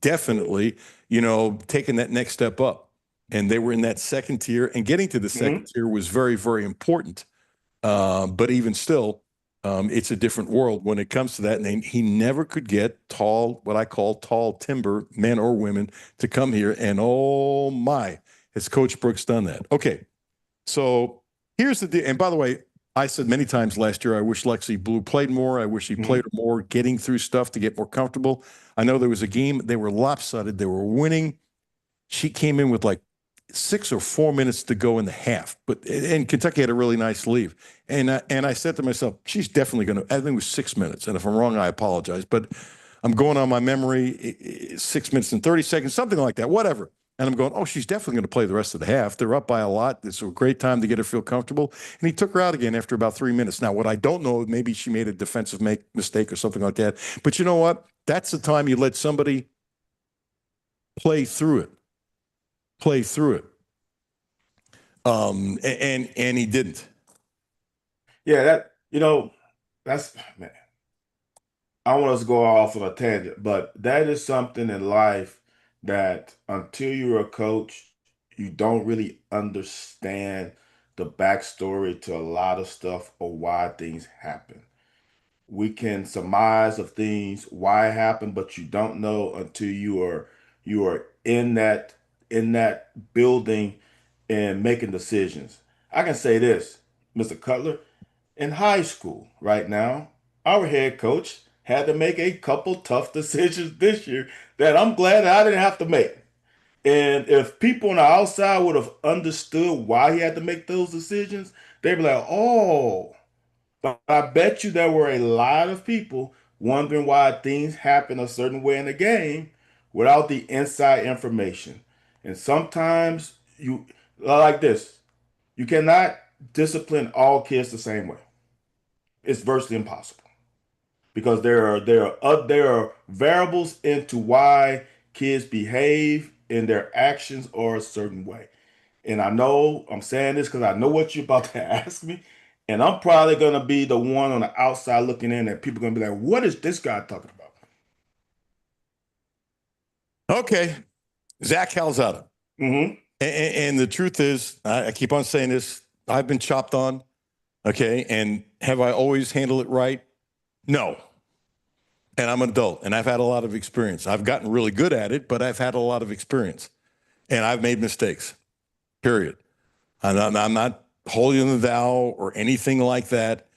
that next step up. And they were in that second tier, and getting to the second tier was very, very important. But even still, it's a different world when it comes to that. And he never could get what I call tall timber, men or women, to come here. And oh my, has Coach Brooks done that? Okay, so here's the deal. And by the way, I said many times last year, I wish Lexi Blue played more. I wish he played more, getting through stuff to get more comfortable. I know there was a game, they were lopsided, they were winning. She came in with like 6 or 4 minutes to go in the half, and Kentucky had a really nice lead. And I said to myself, she's definitely going to, I think it was 6 minutes. And if I'm wrong, I apologize, but I'm going on my memory, 6 minutes and 30 seconds, something like that, whatever. And I'm going, oh, she's definitely going to play the rest of the half. They're up by a lot. It's a great time to get her feel comfortable. And he took her out again after about 3 minutes. Now, what I don't know, maybe she made a defensive mistake or something like that. But you know what? That's the time you let somebody play through it. And he didn't. Yeah, that's man. I don't want us to go off on a tangent, but that is something in life that until you're a coach, you don't really understand the backstory to a lot of stuff or why things happen. We can surmise of things why it happened, but you don't know until you are in that building and making decisions. I can say this, Mr. Cutler, in high school right now, our head coach had to make a couple tough decisions this year that I'm glad I didn't have to make. And if people on the outside would have understood why he had to make those decisions, they'd be like, oh, but I bet you there were a lot of people wondering why things happen a certain way in the game without the inside information. And sometimes you like this, you cannot discipline all kids the same way. It's virtually impossible because there are variables into why kids behave and their actions are a certain way. And I know I'm saying this because I know what you're about to ask me, and I'm probably gonna be the one on the outside looking in, and people are gonna be like, "What is this guy talking about?" Okay, Zach Calzada. And the truth is, I keep on saying this. I've been chopped on. Okay, and have I always handled it right? No. And I'm an adult, and I've had a lot of experience. I've gotten really good at it, but I've had a lot of experience, and I've made mistakes. Period. I'm not holier than thou or anything like that.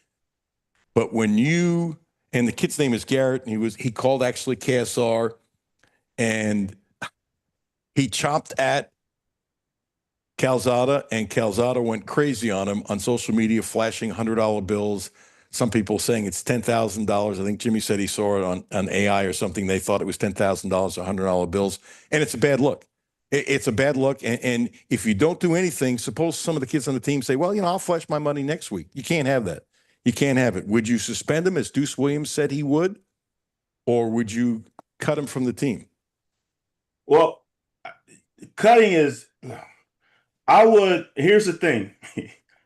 But when you, and the kid's name is Garrett, and he called actually KSR, and he chopped at Calzada, and Calzada went crazy on him on social media, flashing $100 bills. Some people saying it's $10,000. I think Jimmy said he saw it on AI or something. They thought it was $10,000, $100 bills. And it's a bad look. It's a bad look. And if you don't do anything, suppose some of the kids on the team say, well, I'll flash my money next week. You can't have that. You can't have it. Would you suspend him as Deuce Williams said he would? Or would you cut him from the team? Well, cutting is, here's the thing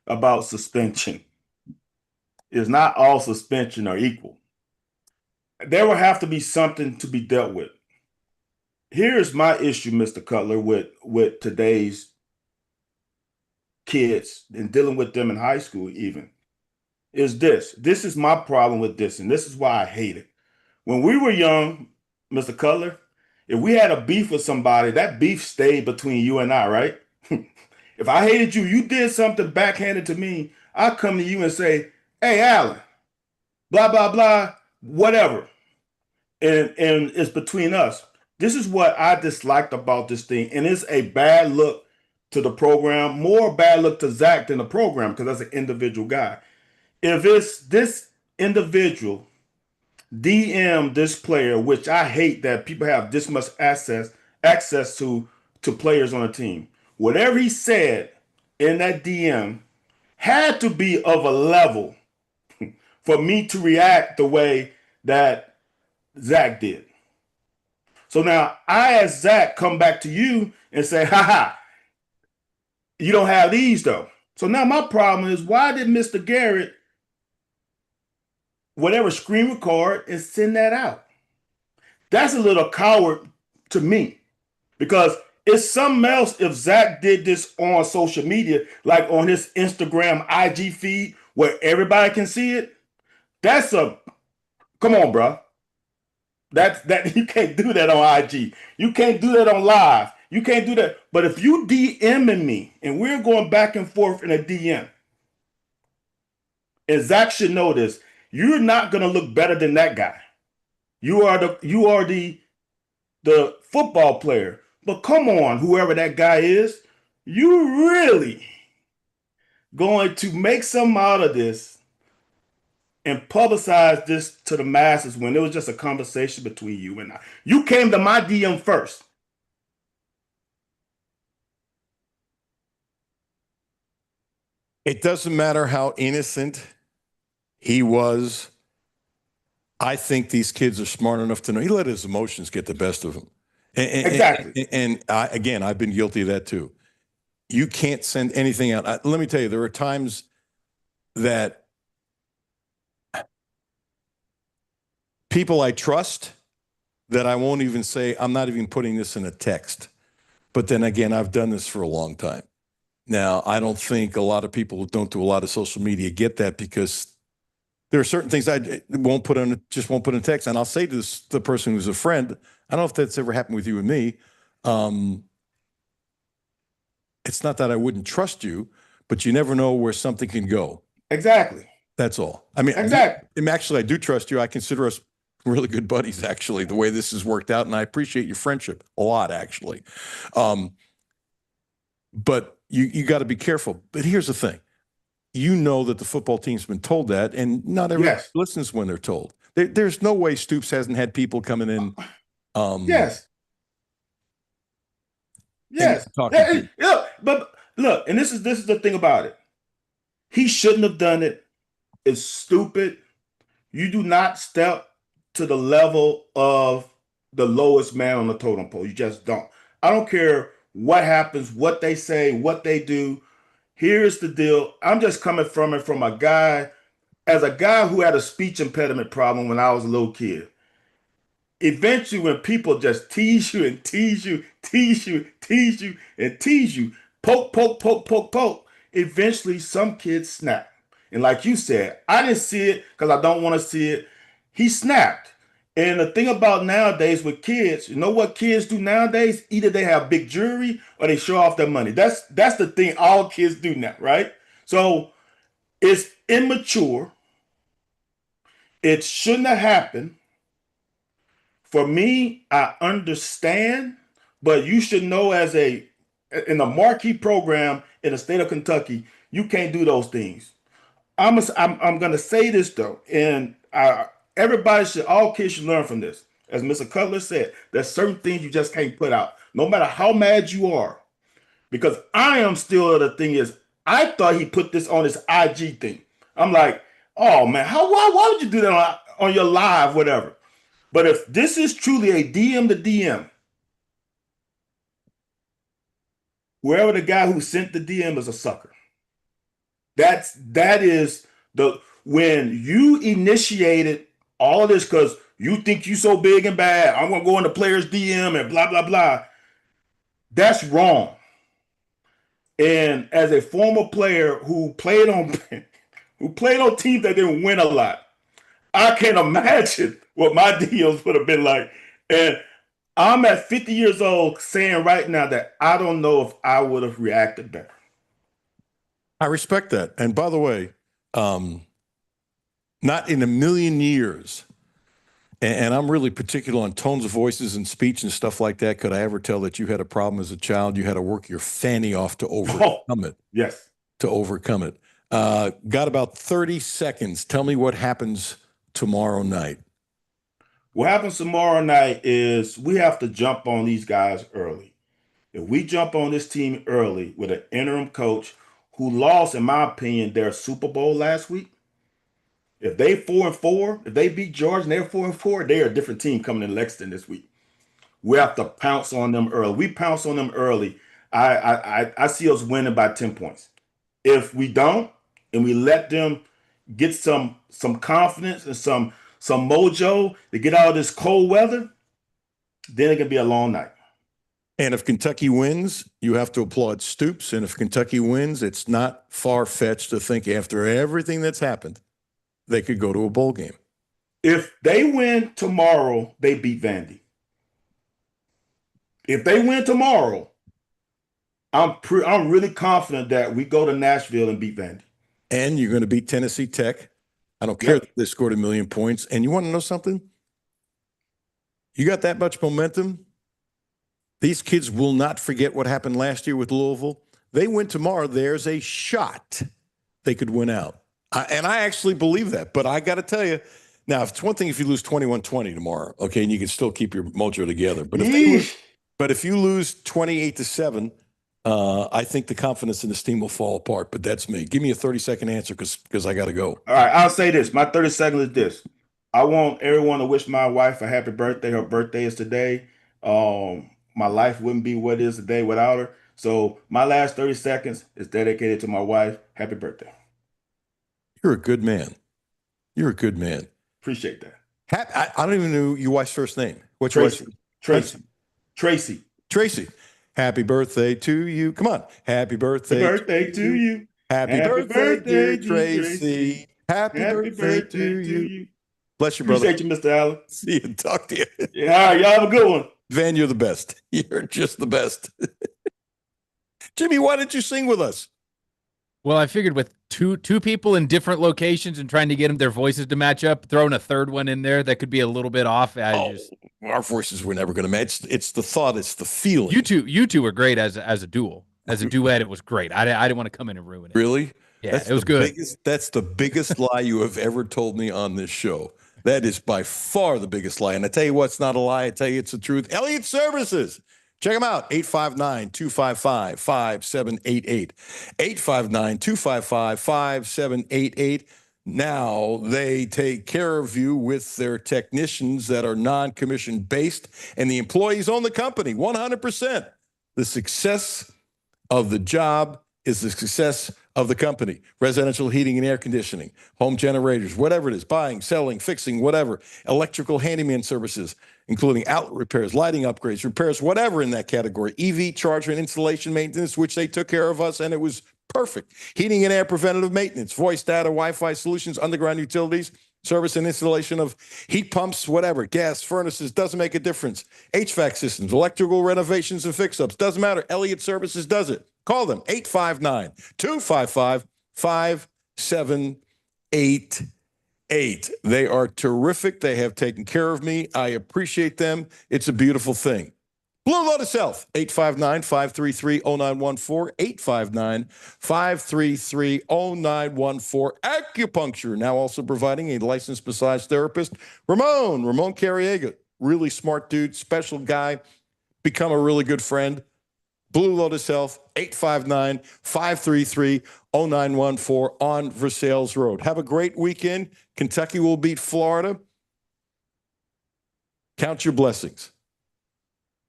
about suspension. Is not all suspension are equal. There will have to be something to be dealt with. Here's my issue, Mr. Cutler, with today's kids and dealing with them in high school even, is this. This is my problem with this, and this is why I hate it. When we were young, Mr. Cutler, if we had a beef with somebody, that beef stayed between you and I, right? If I hated you, you did something backhanded to me, I'd come to you and say, hey, Alan, blah, blah, blah, whatever. And it's between us. This is what I disliked about this thing. And it's a bad look to the program, more bad look to Zach than the program, because that's an individual guy. If it's this individual DM this player, which I hate that people have this much access to players on a team. Whatever he said in that DM had to be of a level for me to react the way that Zach did. So now I, as Zach, come back to you and say, haha, you don't have these though. So now my problem is, why did Mr. Garrett, whatever, screen record and send that out? That's a little coward to me, because it's something else if Zach did this on social media, like on his Instagram, IG feed, where everybody can see it. Come on, bro. That you can't do that on IG. You can't do that on live. You can't do that. But if you DMing me and we're going back and forth in a DM, and Zach should know this, you're not gonna look better than that guy. You are the football player. But come on, whoever that guy is, you really going to make something out of this and publicize this to the masses when it was just a conversation between you and I. You came to my DM first. It doesn't matter how innocent he was. I think these kids are smart enough to know he let his emotions get the best of him. Exactly. And again, I've been guilty of that too. You can't send anything out. Let me tell you, there are times that people I trust that I won't even say, I'm not even putting this in a text. But then again, I've done this for a long time. Now, I don't think a lot of people who don't do a lot of social media get that, because there are certain things I won't put in text. And I'll say to the person who's a friend, I don't know if that's ever happened with you and me. It's not that I wouldn't trust you, but you never know where something can go. Exactly. That's all. I mean, exactly. Actually, I do trust you. I consider us really good buddies, actually, the way this has worked out. And I appreciate your friendship a lot, actually. But you got to be careful. But here's the thing. You know that the football team's been told that, and not everyone listens when they're told. There's no way Stoops hasn't had people coming in. Yes. Yeah, but look, and this is the thing about it. He shouldn't have done it. It's stupid. You do not step to the level of the lowest man on the totem pole. You just don't. I don't care what happens, what they say, what they do. Here's the deal. I'm just coming from it from a guy who had a speech impediment problem when I was a little kid. Eventually, when people just tease you and tease you, tease you, tease you, and tease you, poke, poke, poke, poke, poke, eventually some kids snap. And like you said, I didn't see it because I don't want to see it. He snapped. And the thing about nowadays with kids, you know what kids do nowadays? Either they have big jewelry or they show off their money. That's the thing all kids do now, right? So it's immature. It shouldn't have happened. For me, I understand, but you should know in a marquee program in the state of Kentucky, you can't do those things. I'm going to say this though, and all kids should learn from this. As Mr. Cutler said, there's certain things you just can't put out, no matter how mad you are. Because I am still, the thing is, I thought he put this on his IG thing. I'm like, oh man, why would you do that on your live, whatever? But if this is truly a DM to DM, whoever the guy who sent the DM is a sucker. That is when you initiated all this because you think you so big and bad, I'm gonna go in the player's DM and blah blah blah. That's wrong. And as a former player who played on teams that didn't win a lot, I can't imagine what my DMs would have been like. And I'm at 50 years old saying right now that I don't know if I would have reacted better. I respect that. And by the way, not in a million years, and I'm really particular on tones of voices and speech and stuff like that, could I ever tell that you had a problem as a child? You had to work your fanny off to overcome it. Yes. To overcome it. Got about 30 seconds. Tell me what happens tomorrow night. What happens tomorrow night is we have to jump on these guys early. If we jump on this team early with an interim coach who lost, in my opinion, their Super Bowl last week, if they 4-4, if they beat Georgia and they're 4-4, they're a different team coming in Lexington this week. We have to pounce on them early. We pounce on them early. I see us winning by 10 points. If we don't, and we let them get some confidence and some mojo to get out of this cold weather, then it can be a long night. And if Kentucky wins, you have to applaud Stoops. And if Kentucky wins, it's not far-fetched to think after everything that's happened, they could go to a bowl game. If they win tomorrow, they beat Vandy. If they win tomorrow, I'm really confident that we go to Nashville and beat Vandy. And you're going to beat Tennessee Tech. I don't care that they scored 1 million points. And you want to know something? You got that much momentum. These kids will not forget what happened last year with Louisville. They win tomorrow. There's a shot they could win out. And I actually believe that. But I got to tell you, now, it's one thing if you lose 21-20 tomorrow, okay, and you can still keep your mojo together. But if you lose 28-7, I think the confidence in this team will fall apart. But that's me. Give me a 30-second answer because I got to go. All right, I'll say this. My 30 seconds is this. I want everyone to wish my wife a happy birthday. Her birthday is today. My life wouldn't be what it is today without her. So my last 30 seconds is dedicated to my wife. Happy birthday. You're a good man. You're a good man. Appreciate that. I don't even know your wife's first name. What's your wife's Tracy. Tracy. Happy birthday to you. Come on. Happy birthday to you. Happy birthday, dear Tracy. Happy birthday to you. Bless you, brother. Appreciate you, Mr. Allen. See you. Talk to you. Yeah, all right. Y'all have a good one. Van, you're the best. You're just the best. Jimmy, why didn't you sing with us? Well, I figured with two people in different locations and trying to get them their voices to match up, throwing a third one in there that could be a little bit off. Our voices were never going to match. It's the thought. It's the feeling. You two were great as a duel. As a duet, it was great. I didn't want to come in and ruin it. Really? Yeah, it was good. That's the biggest lie you have ever told me on this show. That is by far the biggest lie. And I tell you what's not a lie. I tell you it's the truth. Elliott Services. Check them out, 859-255-5788. 859-255-5788. Now they take care of you with their technicians that are non-commission based, and the employees own the company 100%. The success of the job is the success of the company. Residential heating and air conditioning, home generators, whatever it is, buying, selling, fixing, whatever, electrical handyman services, including outlet repairs, lighting upgrades, repairs, whatever in that category, EV charger and installation maintenance, which they took care of us, and it was perfect. Heating and air preventative maintenance, voice, data, Wi-Fi solutions, underground utilities, service and installation of heat pumps, whatever, gas, furnaces, doesn't make a difference. HVAC systems, electrical renovations and fix-ups, doesn't matter. Elliott Services does it. Call them, 859-255-5788. They are terrific. They have taken care of me. I appreciate them. It's a beautiful thing. Blue Lotus Health, 859-533-0914, 859-533-0914. Acupuncture, now also providing a licensed massage therapist. Ramon Carriega, really smart dude, special guy, become a really good friend. Blue Lotus Health, 859-533-0914 on Versailles Road. Have a great weekend. Kentucky will beat Florida. Count your blessings.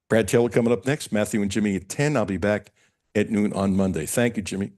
Brad Taylor coming up next. Matthew and Jimmy at 10. I'll be back at noon on Monday. Thank you, Jimmy.